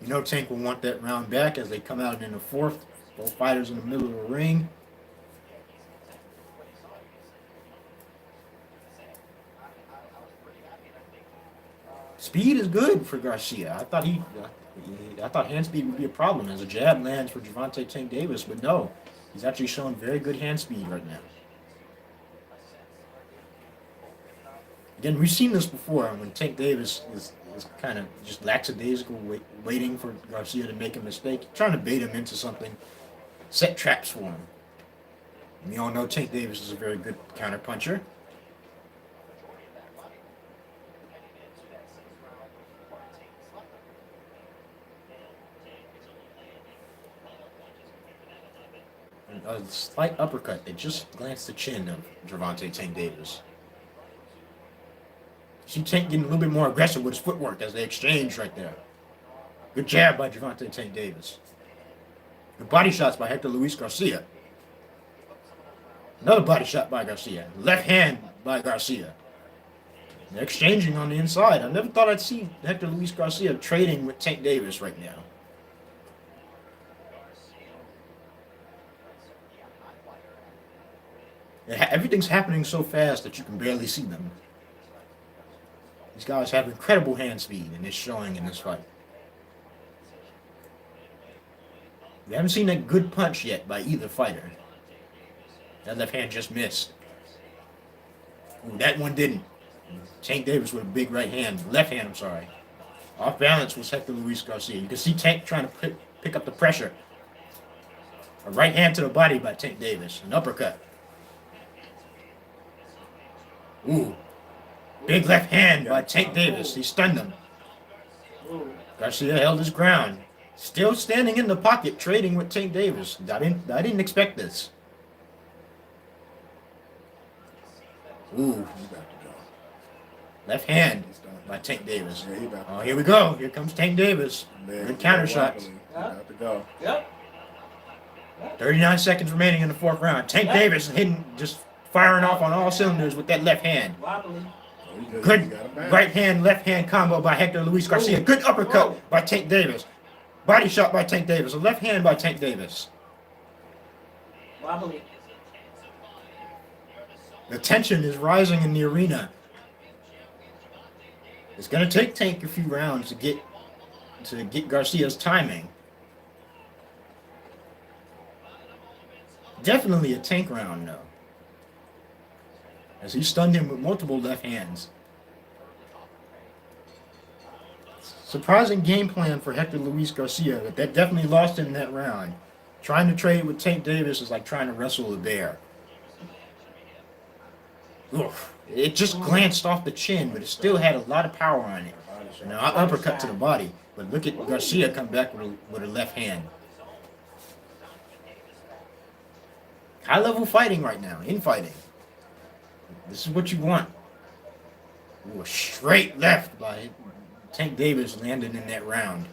You know Tank will want that round back as they come out in the fourth. Both fighters in the middle of the ring. Speed is good for Garcia. I thought hand speed would be a problem as a jab lands for Gervonta Tank Davis, but no, he's actually showing very good hand speed right now. Again, we've seen this before when Tank Davis is kind of just lackadaisical, waiting for Garcia to make a mistake, trying to bait him into something, set traps for him. And we all know Tank Davis is a very good counter puncher. A slight uppercut that just glanced the chin of Gervonta Tank Davis. See Tank getting a little bit more aggressive with his footwork as they exchange right there. Good jab by Gervonta Tank Davis. Good body shots by Hector Luis Garcia. Another body shot by Garcia. Left hand by Garcia. They're exchanging on the inside. I never thought I'd see Hector Luis Garcia trading with Tank Davis right now. Everything's happening so fast that you can barely see them. These guys have incredible hand speed, and it's showing in this fight. We haven't seen a good punch yet by either fighter. That left hand just missed. Ooh, that one didn't. Tank Davis with a big right hand. Left hand, I'm sorry. Off balance was Hector Luis Garcia. You can see Tank trying to pick up the pressure. A right hand to the body by Tank Davis. An uppercut. Ooh. Big left hand by Tank Davis. He stunned him. Garcia held his ground. Still standing in the pocket, trading with Tank Davis. I didn't expect this. Ooh. Left hand by Tank Davis. Oh, here we go. Here comes Tank Davis. Good counter shots. About to go. Yep. 39 seconds remaining in the fourth round. Tank Davis hitting, just firing off on all cylinders with that left hand. Wobbly. Good right hand, left hand combo by Hector Luis Garcia. Good uppercut by Tank Davis. Body shot by Tank Davis. A left hand by Tank Davis. Wobbly. The tension is rising in the arena. It's going to take Tank a few rounds to get Garcia's timing. Definitely a Tank round, though, as he stunned him with multiple left hands. Surprising game plan for Hector Luis Garcia, but that definitely lost him that round. Trying to trade with Tank Davis is like trying to wrestle a bear. Oof. It just glanced off the chin, but it still had a lot of power on it. And an uppercut to the body. But look at Garcia come back with a left hand. High-level fighting right now, infighting. This is what you want. Ooh, a straight left by Tank Davis landed in that round.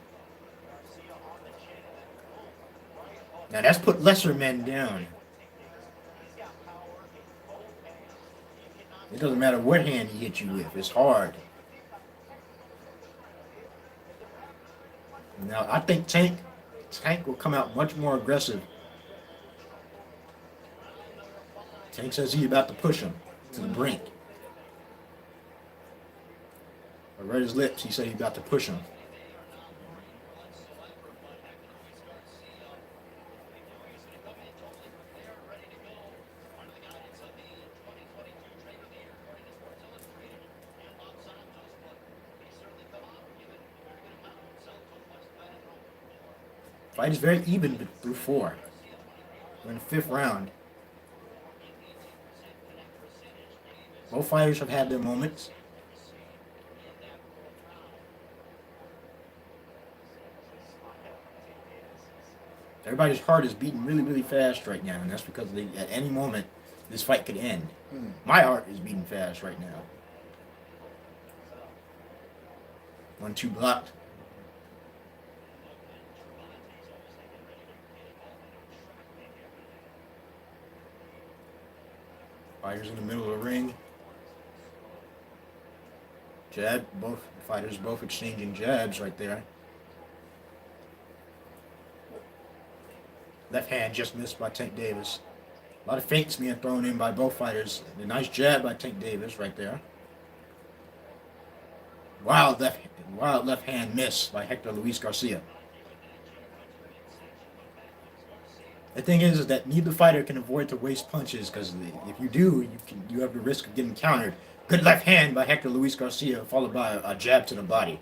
Now that's put lesser men down. It doesn't matter what hand he hits you with. It's hard. Now I think Tank will come out much more aggressive. Tank says he's about to push him to the brink. I read his lips. He said he's about to push him. Fight is very even through four. We're in the fifth round. Both fighters have had their moments. Everybody's heart is beating really, really fast right now, and that's because at any moment this fight could end. My heart is beating fast right now. 1-2 blocked. Fighters in the middle of the ring. Jab, both fighters both exchanging jabs right there. Left hand just missed by Tank Davis. A lot of feints being thrown in by both fighters. A nice jab by Tank Davis right there. wild left hand miss by Hector Luis Garcia. The thing is that neither fighter can avoid to waste punches, because if you do, you have the risk of getting countered. Good left hand by Hector Luis Garcia, followed by a jab to the body.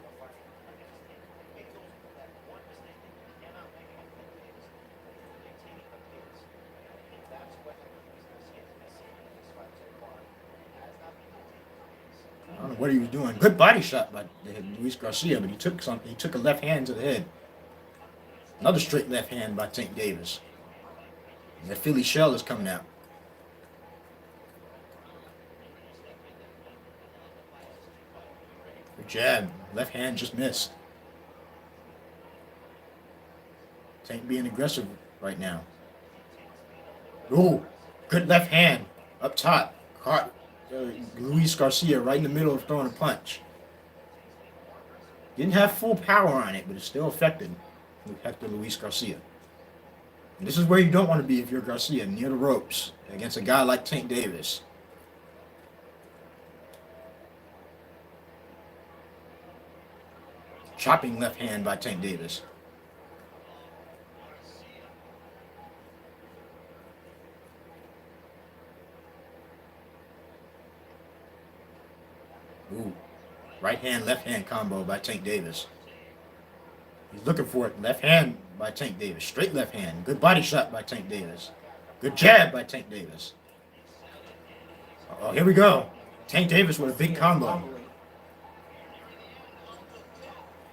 I don't know what he was doing. Good body shot by Luis Garcia, but he took a left hand to the head. Another straight left hand by Tank Davis. And the Philly shell is coming out. Good jab. Left hand just missed. Tank being aggressive right now. Ooh, good left hand up top. Caught Luis Garcia right in the middle of throwing a punch. Didn't have full power on it, but it still affected Hector Luis Garcia. And this is where you don't want to be if you're Garcia, near the ropes, against a guy like Tank Davis. Chopping left hand by Tank Davis. Ooh, right hand, left hand combo by Tank Davis. He's looking for it. Left hand by Tank Davis. Straight left hand. Good body shot by Tank Davis. Good jab by Tank Davis. Oh, here we go. Tank Davis with a big combo.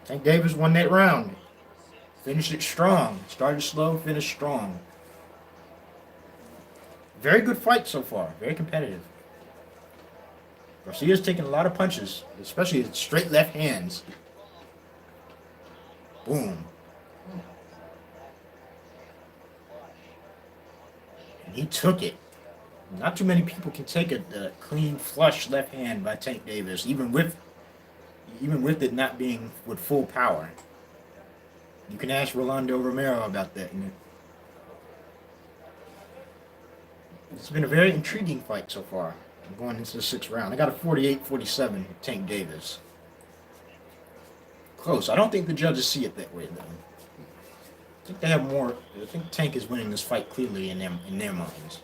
Tank Davis won that round. Finished it strong. Started slow, finished strong. Very good fight so far. Very competitive. Garcia's taking a lot of punches, especially straight left hands. Boom. And he took it. Not too many people can take a clean flush left hand by Tank Davis, even with it not being with full power. You can ask Rolando Romero about that. It's been a very intriguing fight so far. I'm going into the 6th round. I got a 48-47 Tank Davis. Close. I don't think the judges see it that way, though. I think they have more. I think Tank is winning this fight clearly in their minds.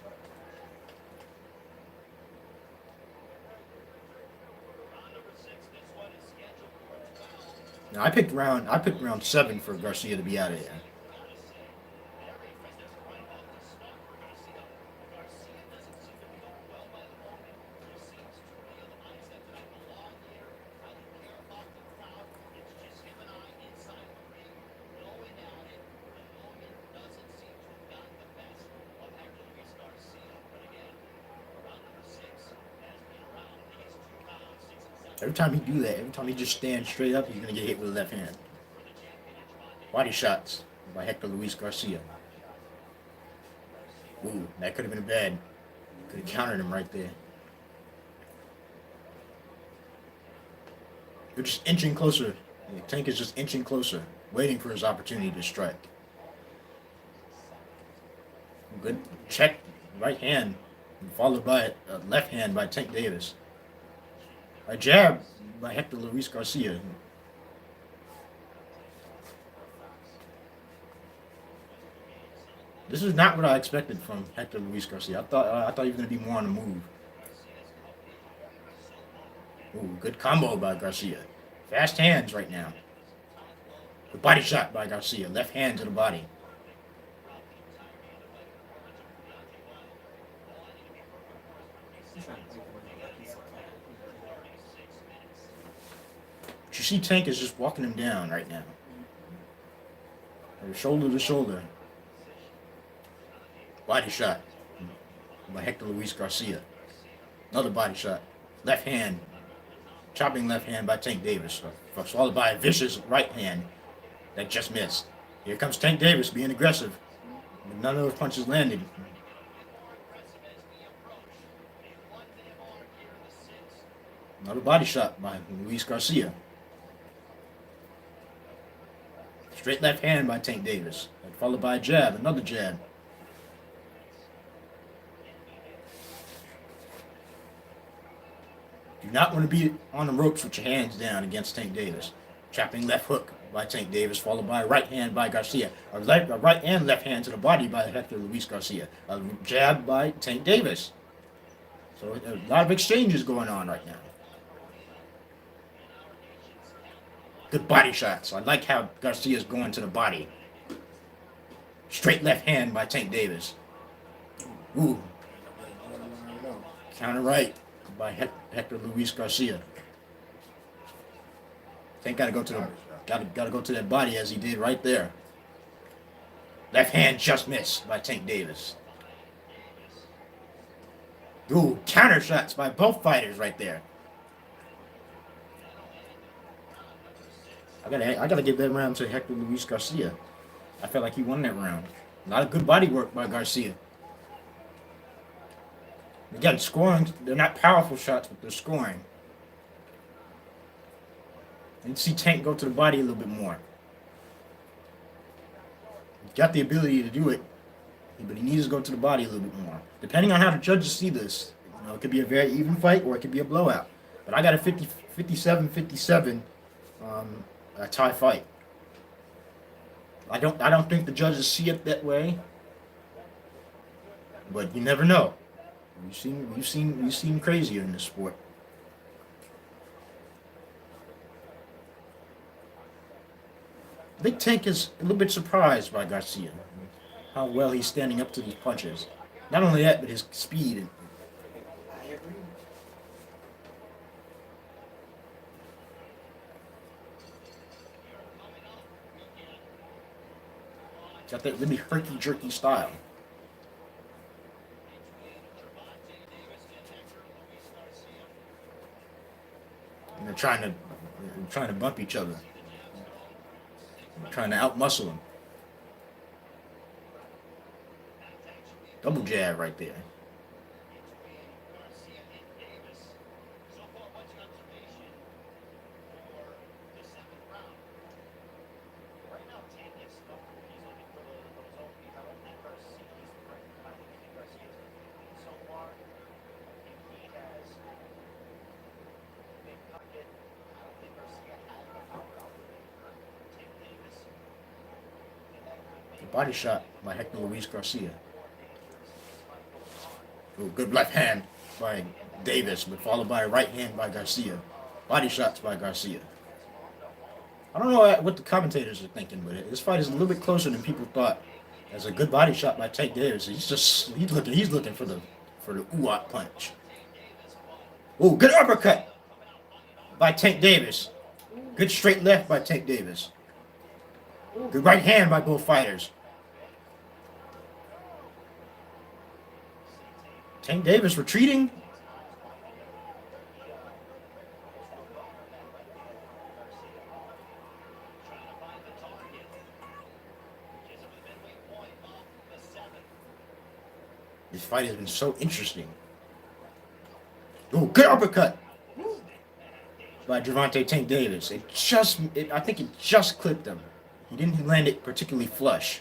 Now I picked round 7 for Garcia to be out of here. Every time he do that, every time he just stands straight up, he's going to get hit with a left hand. Body shots by Hector Luis Garcia. Ooh, that could have been bad. Could have countered him right there. They're just inching closer. The Tank is just inching closer, waiting for his opportunity to strike. Good check, right hand, followed by a left hand by Tank Davis. A jab by Hector Luis Garcia. This is not what I expected from Hector Luis Garcia. I thought he was going to be more on the move. Ooh, good combo by Garcia. Fast hands right now. The body shot by Garcia. Left hand to the body. But you see Tank is just walking him down right now. Shoulder to shoulder. Body shot by Hector Luis Garcia. Another body shot. Left hand. Chopping left hand by Tank Davis. Followed by a vicious right hand that just missed. Here comes Tank Davis being aggressive. But none of those punches landed. Another body shot by Luis Garcia. Straight left hand by Tank Davis. Followed by a jab. Another jab. Do not want to be on the ropes with your hands down against Tank Davis. Trapping left hook by Tank Davis, followed by a right hand by Garcia. A right and left hand to the body by Hector Luis Garcia. A jab by Tank Davis. So a lot of exchanges going on right now. Good body shots. I like how Garcia's going to the body. Straight left hand by Tank Davis. Ooh. Counter right by Hector Luis Garcia. Tank gotta go to that body as he did right there. Left hand just missed by Tank Davis. Ooh, counter shots by both fighters right there. I gotta give that round to Hector Luis Garcia. I felt like he won that round. A lot of good body work by Garcia. Again, scoring, they're not powerful shots, but they're scoring. And see Tank go to the body a little bit more. He's got the ability to do it, but he needs to go to the body a little bit more. Depending on how the judges see this, it could be a very even fight or it could be a blowout. But I got a 57-57 a tie fight. I don't think the judges see it that way, but you never know. We've seen crazier in this sport. I think Tank is a little bit surprised by Garcia, how well he's standing up to these punches. Not only that, but his speed. Got that really herky-jerky style. And they're trying to bump each other. They're trying to outmuscle him. Double jab right there. Body shot by Hector Luis Garcia. Ooh, good left hand by Davis, but followed by a right hand by Garcia. Body shots by Garcia. I don't know what the commentators are thinking, but this fight is a little bit closer than people thought. There's a good body shot by Tank Davis. He's looking for the ooh-ah punch. Ooh, good uppercut by Tank Davis. Good straight left by Tank Davis. Good right hand by both fighters. Tank Davis retreating. This fight has been so interesting. Oh, good uppercut by Gervonta Tank Davis. I think it just clipped him. He didn't land it particularly flush.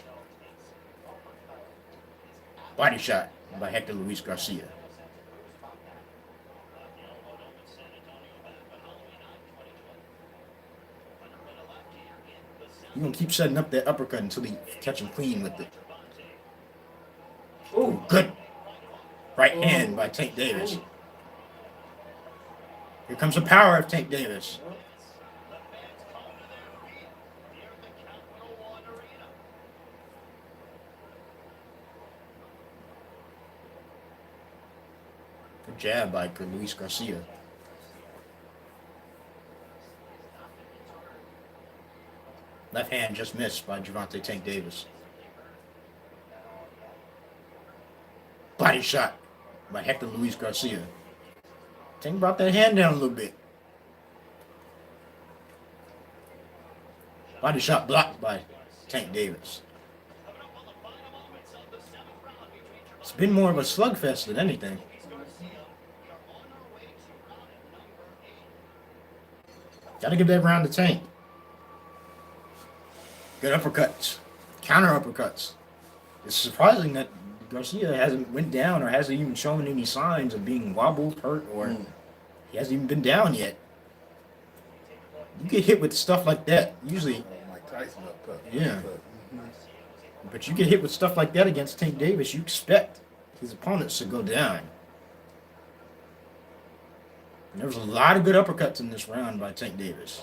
Body shot by Hector Luis Garcia. You're going to keep setting up that uppercut until he catch him clean with it. Oh, good right hand by Tank Davis. Here comes the power of Tank Davis. Good jab by Luis Garcia. Left hand just missed by Gervonta Tank Davis. Body shot by Hector Luis Garcia. Tank brought that hand down a little bit. Body shot blocked by Tank Davis. It's been more of a slugfest than anything. Gotta give that round to Tank. Good uppercuts. Counter uppercuts. It's surprising that Garcia hasn't went down or hasn't even shown any signs of being wobbled, hurt, or He hasn't even been down yet. You get hit with stuff like that, usually. Mike Tyson uppercut. Yeah. But you get hit with stuff like that against Tank Davis, you expect his opponents to go down. And there was a lot of good uppercuts in this round by Tank Davis.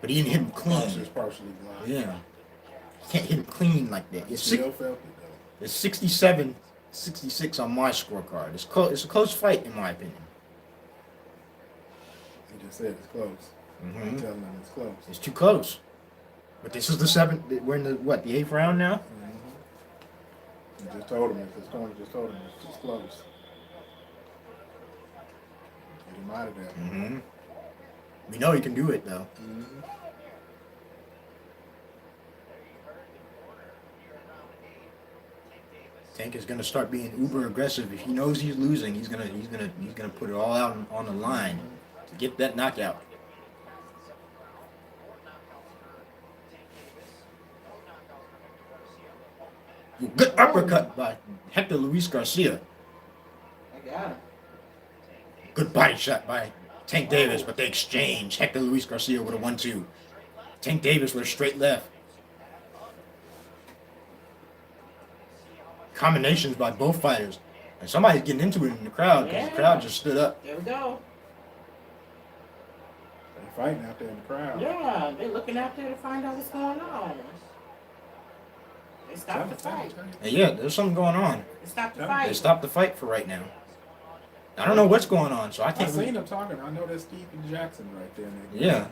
But he didn't hit him clean. Partially blind. Yeah. You can't hit him clean like that. It's, Still felt it though. it's 67-66 on my scorecard. It's a close fight, in my opinion. He just said it's close. Mm-hmm. I'm telling him it's close. It's too close. But this is the seventh. We're in the eighth round now? He just told him, his corner just told him it's just close. Get him out of there. Mm-hmm. We know he can do it, though. Mm-hmm. Tank is gonna start being uber aggressive. If he knows he's losing, he's gonna put it all out on the line to get that knockout. Good uppercut by Hector Luis Garcia. I got him. Good body shot by Tank Davis, but they exchange. Hector Luis Garcia with a 1-2. Tank Davis with a straight left. Combinations by both fighters. And somebody's getting into it in the crowd because the crowd just stood up. There we go. They're fighting out there in the crowd. Yeah, they're looking out there to find out what's going on. They stopped the fight. And yeah, there's something going on. They stopped the They fight. stopped the fight for right now. I don't know what's going on, so I I can't. seen them talking. I know that's Stephen Jackson right there. Yeah,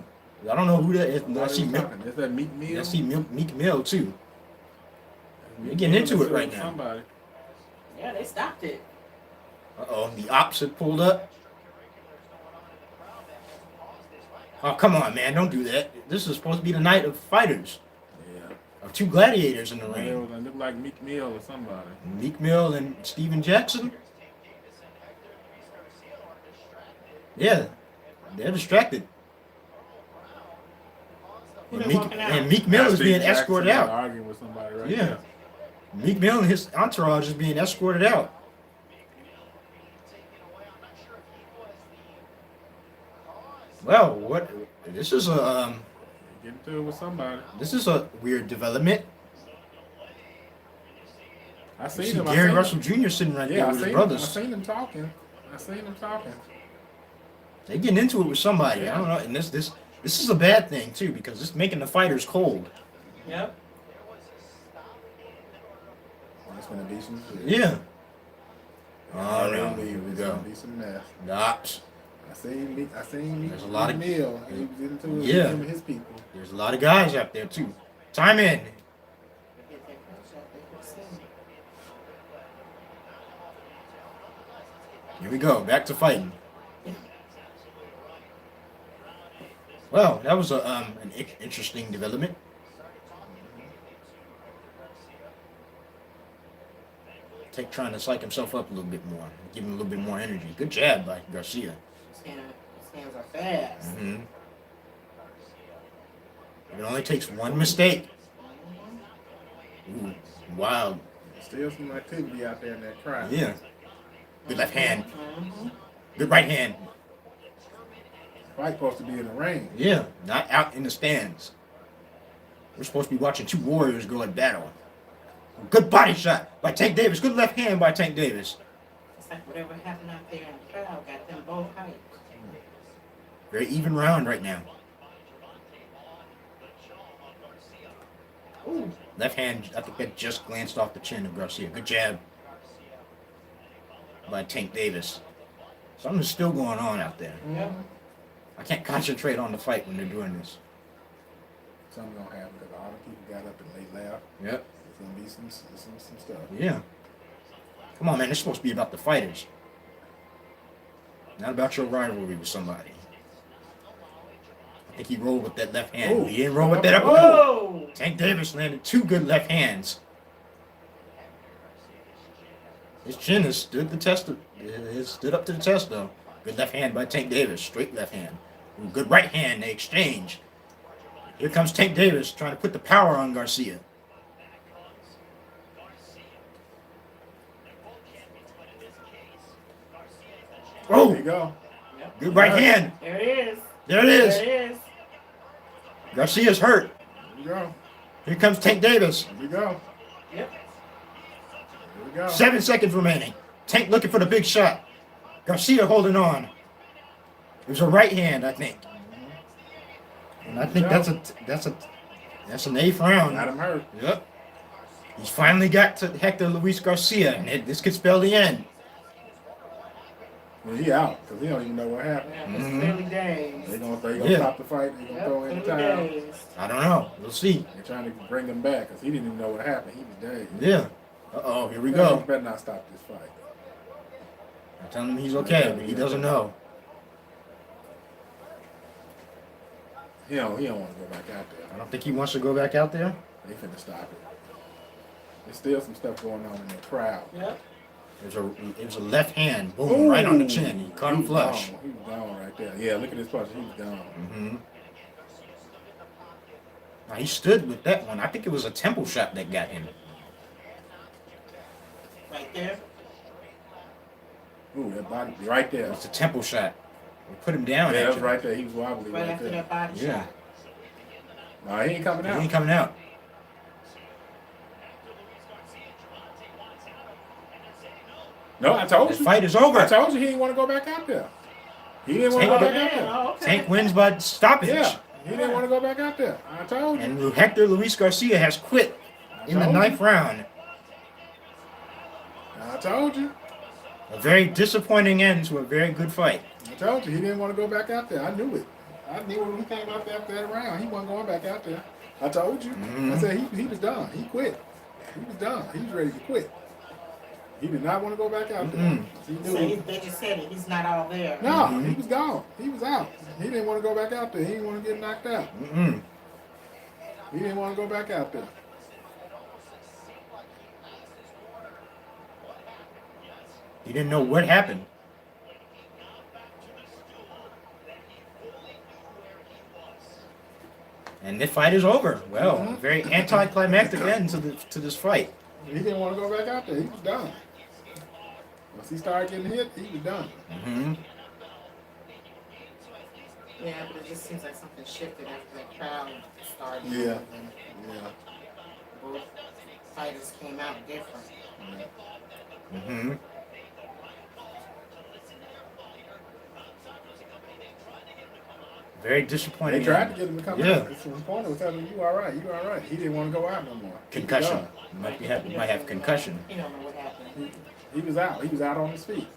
I don't know who that is. I see Is that Meek Mill? I see Meek Mill too. They're getting into it right now. Somebody. Yeah, they stopped it. Uh-oh, the ops have pulled up. Oh, come on, man, don't do that. This is supposed to be the night of fighters. Yeah. Of two gladiators in the It ring. looked like Meek Mill or somebody. Meek Mill and Steven Jackson. Yeah, they're distracted. And Meek Mill is being escorted out. Arguing with somebody right Yeah. there. Meek Mill and his entourage is being escorted out. Well, what? This is a Get into it with somebody. this is a weird development. I You seen see him. Gary Russell Jr. sitting right Yeah, there I with his seen brothers. I seen them talking. They getting into it with somebody. I Yeah. don't know. And this is a bad thing too because it's making the fighters cold. Yep. That's gonna be some shit. Yeah. Oh Already no. leave. Here we It's go. gonna be some mess. The ops. I seen There's a lot of- Mill. He was into it with Yeah. him and his people. There's a lot of guys out there too. Time in. Here we go. Back to fighting. Well, that was an interesting development. Tank trying to psych himself up a little bit more, give him a little bit more energy. Good jab by Garcia. His hands are fast. Mm-hmm. It only takes one mistake. Ooh, wild. Still some activity out there in that crowd. Yeah. Good left hand. Mm-hmm. Good right hand. Fight supposed to be in the ring. Yeah, not out in the stands. We're supposed to be watching two warriors go at battle. Good body shot by Tank Davis. Good left hand by Tank Davis. It's like whatever happened out there in the crowd got them both hyped. Very even round right now. Ooh. Left hand, I think that just glanced off the chin of Garcia. Good jab by Tank Davis. Something's still going on out there. Yep. I can't concentrate on the fight when they're doing this. Something gonna happen because all the people got up and they laughed. Yep. There's gonna be some stuff. Yeah. Come on, man. It's supposed to be about the fighters. Not about your rivalry with somebody. I think he rolled with that left hand. Ooh. He didn't roll with that uppercut. Whoa! Tank Davis landed two good left hands. His chin has stood the test. It stood up to the test, though. Good left hand by Tank Davis. Straight left hand. Ooh, good right hand. They exchange. Here comes Tank Davis trying to put the power on Garcia. There you Oh! go. Yep. Good right hand. There it is. There it is. There it is. Garcia's hurt. Here we go. Here comes Tank Davis. Here we go. Yep. Here we go. 7 seconds remaining. Tank looking for the big shot. Garcia holding on. It was a right hand, I think. And I think that's an 8th round. Got him hurt. Yep. He's finally got to Hector Luis Garcia, and this could spell the end. Well, he out because he don't even know what happened. Yeah, it's early days. They gonna Yeah. stop the fight. They gonna throw in the towel. Early days. I don't know. We'll see. They're trying to bring him back because he didn't even know what happened. He was dead. Yeah. Uh-oh, here we He go. better not stop this fight. I'm telling him he's okay, but he doesn't know. He don't want to go back out there. I don't think he wants to go back out there. They finna stop it. There's still some stuff going on in the crowd. Yep. It was a left hand, boom, right on the chin. He caught him was flush. gone. He was gone right there. Yeah, look at his punch. He was gone. Mm-hmm. Now, he stood with that one. I think it was a temple shot that got him. Right there. Ooh, that body right there. It's a temple shot. We put him down. Yeah, that was actually. right there. He was wobbly Right right after there. that body Yeah. shot. No, he ain't coming He out. ain't coming out. No, I told The you. fight is over. I told you he didn't want to go back out there. He didn't want to go Tank- back out there. Oh, okay. Tank wins by stoppage. Yeah, he didn't want to go back out there. I told you. And Hector Luis Garcia has quit in the told you. 9th round. I told you. A very disappointing end to a very good fight. I told you he didn't want to go back out there. I knew it. I knew when he came out there after that round. He wasn't going back out there. I told you. Mhm. I said he was done. He quit. He was done. He was ready to quit. He did not want to go back out there. Mm-mm. He So knew. they just said it. He's not all there. No, Mhm. he was gone. He was out. He didn't want to go back out there. He didn't want to get knocked out. Mm-mm. He didn't want to go back out there. He didn't know what happened. And the fight is over. Well, a very anticlimactic end to this fight. He didn't want to go back out there. He was done. Once he started getting hit, he was done. Mm-hmm. Yeah, but it just seems like something shifted after the crowd started. Yeah. moving. Yeah. Both fighters came out different. Mm-hmm. Very disappointing. They tried end. to get him to come Yeah. out. His opponent was telling him, "You all right? You all right?" He didn't want to go out no more. He was Concussion. done. Might have concussion. You don't know what happened. He was out. He was out on his feet.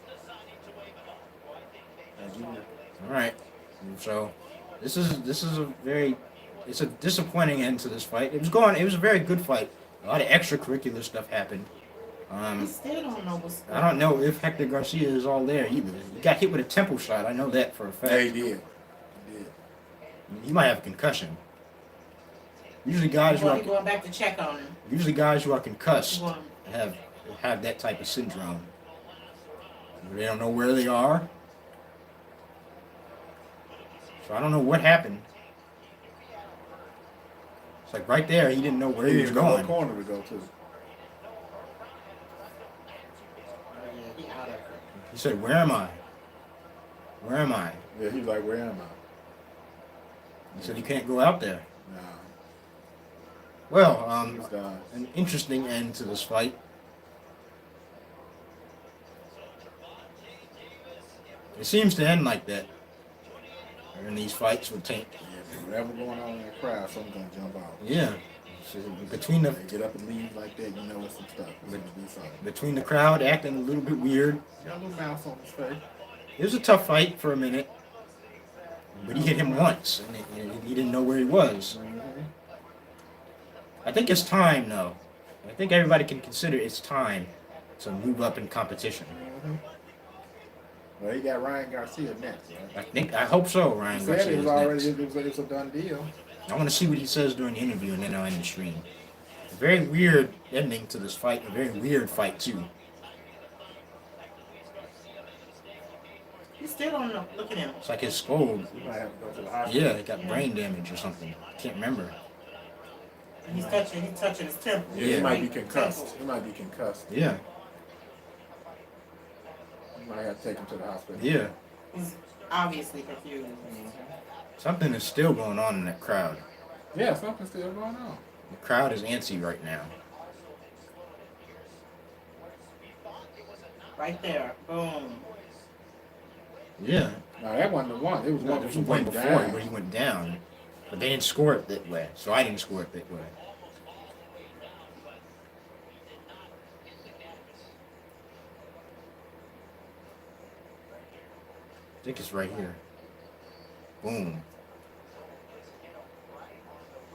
All right. And so this is it's a disappointing end to this fight. It was a very good fight. A lot of extracurricular stuff happened. I still don't know what's going I don't know if Hector Garcia is all there either. He got hit with a temple shot. I know that for a fact. Yeah, he did. He did. He might have concussion. Usually guys who Well, are he going back to check on him. concussed Well, have that type of syndrome. They don't know where they are. So I don't know what happened. It's like right there, he didn't know where he was didn't know what going. corner to go to. yeah, he out of it. He said, "Where am I? Where am I?" Yeah, he was like, "Where am I?" He said he can't go out there. Nah, Well, he was done. an interesting end to this fight. It seems to end like that. In these fights with Tank. Yeah, whatever going on in the crowd, something's gonna jump out. Yeah. So between the They get up and leave like that, you know it's some stuff. It's gonna be something. between the crowd acting a little bit weird. Got a little mouse on his face. It was a tough fight for a minute. But he hit him once, and he didn't know where he was. I think it's time, though. I think everybody can consider it's time to move up in competition. Well, he got Ryan Garcia next, right? I hope so, Ryan He said Garcia it was is already next. it was a done deal. I want to see what he says during the interview, and then I'll end the stream. A very weird ending to this fight, a very weird fight, too. He still don't know. Look at him. It's like his skull, He might have to go to the hospital. yeah, it got brain damage or something. I can't remember. He's touching his temple. Yeah, Yeah. he might be concussed. He might be concussed. Yeah, You might have to take him to the hospital. yeah. He's obviously confused. Something is still going on in that crowd. Yeah, something's still going on. The crowd is antsy right now. Right there. Boom. Yeah. No, that wasn't the one. It was No, one there was he a one went before down. where he went down. But they didn't score it that way. So I didn't score it that way. I think it's right here. Boom.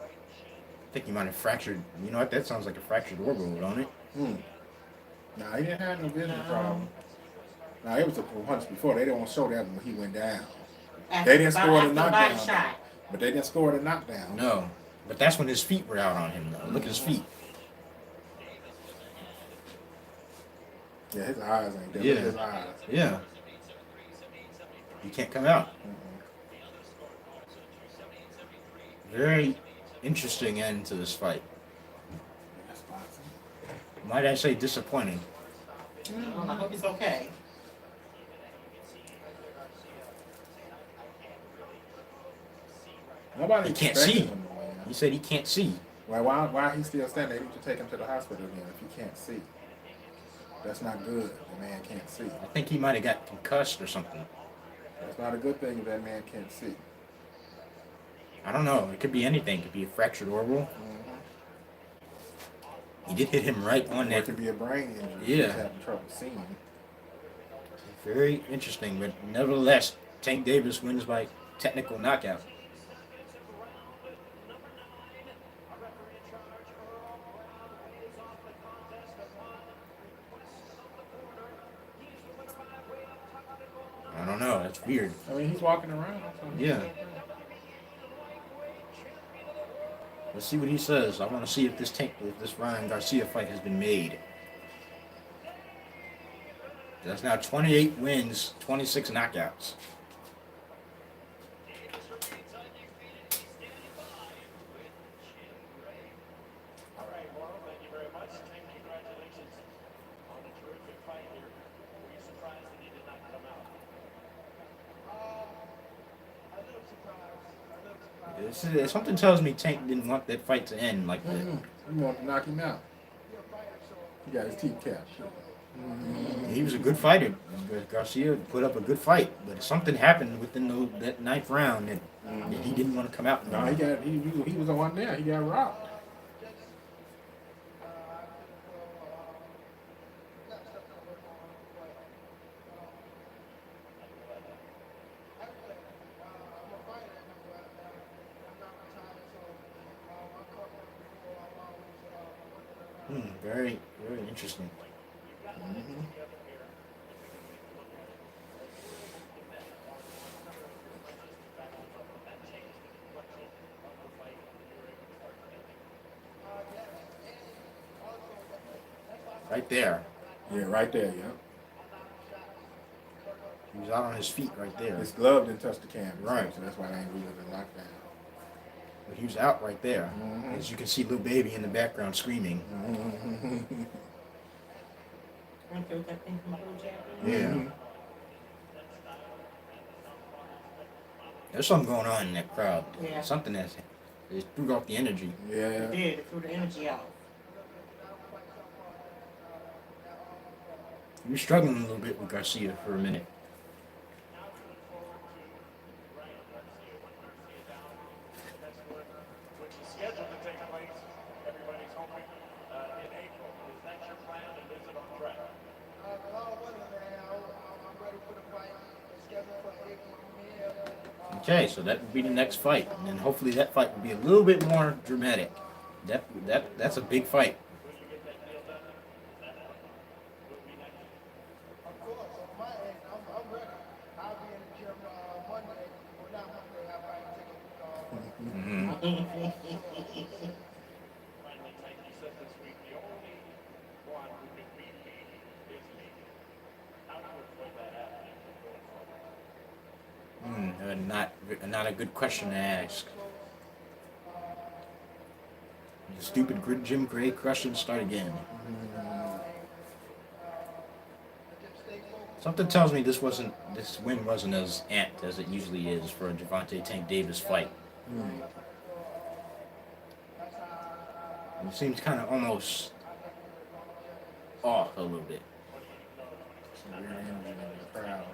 I think he might have fractured. You know what? That sounds like a fractured orbital, don't it? Nah, he didn't have no vision No. problem. Nah, it was the once before. They didn't show that when he went down. After They didn't score the after body knockdown. shot. But they didn't score the knockdown. No. But that's when his feet were out on him, though. Look at his feet. Yeah, his eyes ain't there. Yeah. Look at his eyes. Yeah. He can't come out. Very interesting end to this fight. That's boxing. Might I say disappointing? I hope he's okay. Nobody He can't expected see. him to win. He said he can't see. Why he still standing? They need to take him to the hospital again if he can't see. That's not good. The man can't see. I think he might have got concussed or something. That's not a good thing if that man can't see. I don't know. It could be anything. It could be a fractured orbital. He did hit him right on Or that. it could be a brain injury. Yeah. He's having trouble seeing. Very interesting, but nevertheless, Tank Davis wins by technical knockout. I don't know. That's weird. I mean, he's walking around. So Yeah. Let's see what he says. I want to see if this Ryan Garcia fight has been made. That's now 28 wins, 26 knockouts. All right, well, thank you very much. And congratulations on a terrific fight here. Were you surprised that he did not come out? A little surprised. Something tells me Tank didn't want that fight to end like that. He wanted to knock him out. He got his teeth capped. He was a good fighter. Garcia put up a good fight, but something happened within that ninth round that he didn't want to come out. No, he was the one there. He got robbed. Very, very interesting. Right there. Yeah, right there, yeah. He was out on his feet right there. His glove didn't touch the canvas. Right. So that's why they ain't really the lockdown. But he was out right there. As you can see, little baby in the background screaming. Went through that thing from Blue Jacket. Yeah. There's something going on in that crowd. Yeah. Something it threw off the energy. It Yeah. did. It threw the energy out. He was struggling a little bit with Garcia for a minute. Which is scheduled to take place, everybody's hoping, in April. Is that your plan and is it on track? I'm ready for the fight. It's scheduled for April. Okay, so that would be the next fight, and then hopefully that fight will be a little bit more dramatic. That's a big fight. Of course, on my end, I'm ready. I'll be in the gym Monday. Well, not Monday. I'll probably take a week off. Finally, Mike, you said this week the only one who can beat me is me. How do you avoid that happening going forward? Not a good question to ask. The stupid Jim Gray questions start again. Just stay focused. Something tells me this win wasn't as amped as it usually is for a Gervonta Tank Davis fight. It seems kind of almost off a little bit, Some weird energy in the crowd.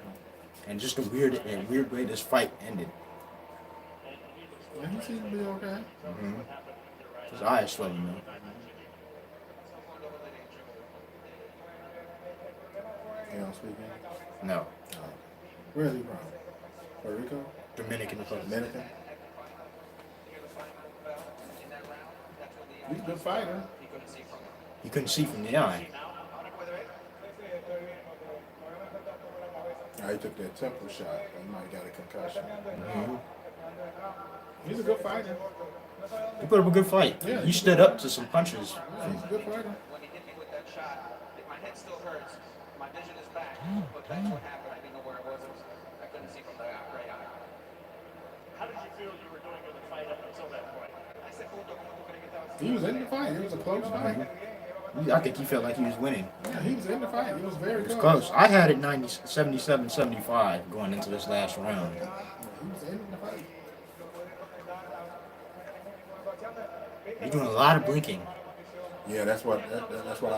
and just a weird way this fight ended. Yeah, he seems to be okay. His eyes swelling though. He don't speak English. No, Where is he from? Puerto Rico? Dominican Republic. Dominican? He's a good fighter. He couldn't see from the eye. Now he took that temple shot. He might have got a concussion. He's a good fighter. He put up a good fight. Yeah, He stood up to some punches. Yeah, he's a good fighter. When he hit me with that shot, my head still hurts. My vision is back, but that's what happened. I didn't know where it was. I couldn't see from the right eye. How did you feel you were doing in the fight up until that point? I said, He was in the fight. It was a close fight. I think he felt like he was winning. Yeah, he was in the fight. It was very It was close. close. I had it 77-75 going into this last round. He was in the fight. You're doing a lot of blinking. Yeah, that's what I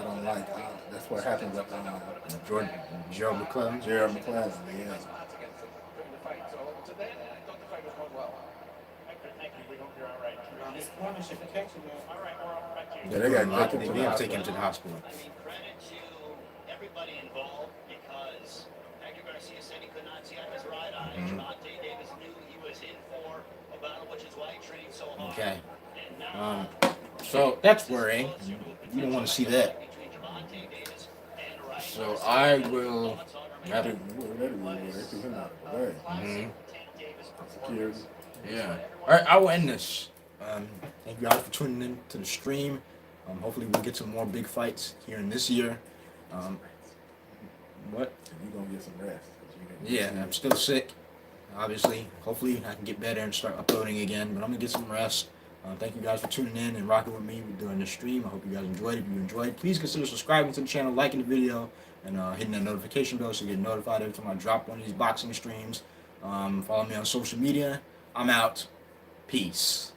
don't like. That's what happened with Gerald McClellan. Jared McClellan. Yeah. during the fight. So then, I thought the fight was going well. Hector, thank you. We hope you're all right. This corner should protect you, man. All right, we're back to you. Yeah, they got to They take him to may the have taken him hospital. to the hospital. I mean, credit to everybody involved because Hector Garcia said he could not see out of his right eye. Gervonta Davis knew he was in for a battle which is why he trained so hard. Okay. And now, So that's worrying. You don't want to see that. between Gervonta Davis and Ryan So Garcia, I will They have it. took him out of the way. Tank Davis Security. Yeah. All right, I will end this. Thank you guys for tuning in to the stream. Hopefully we'll get some more big fights here in this year. What? You're going to get some rest. Yeah, I'm still sick. Obviously, hopefully I can get better and start uploading again. But I'm gonna get some rest. Thank you guys for tuning in and rocking with me during the stream. I hope you guys enjoyed. If you enjoyed, please consider subscribing to the channel, liking the video, and hitting that notification bell so you get notified every time I drop one of these boxing streams. Follow me on social media. I'm out. Peace.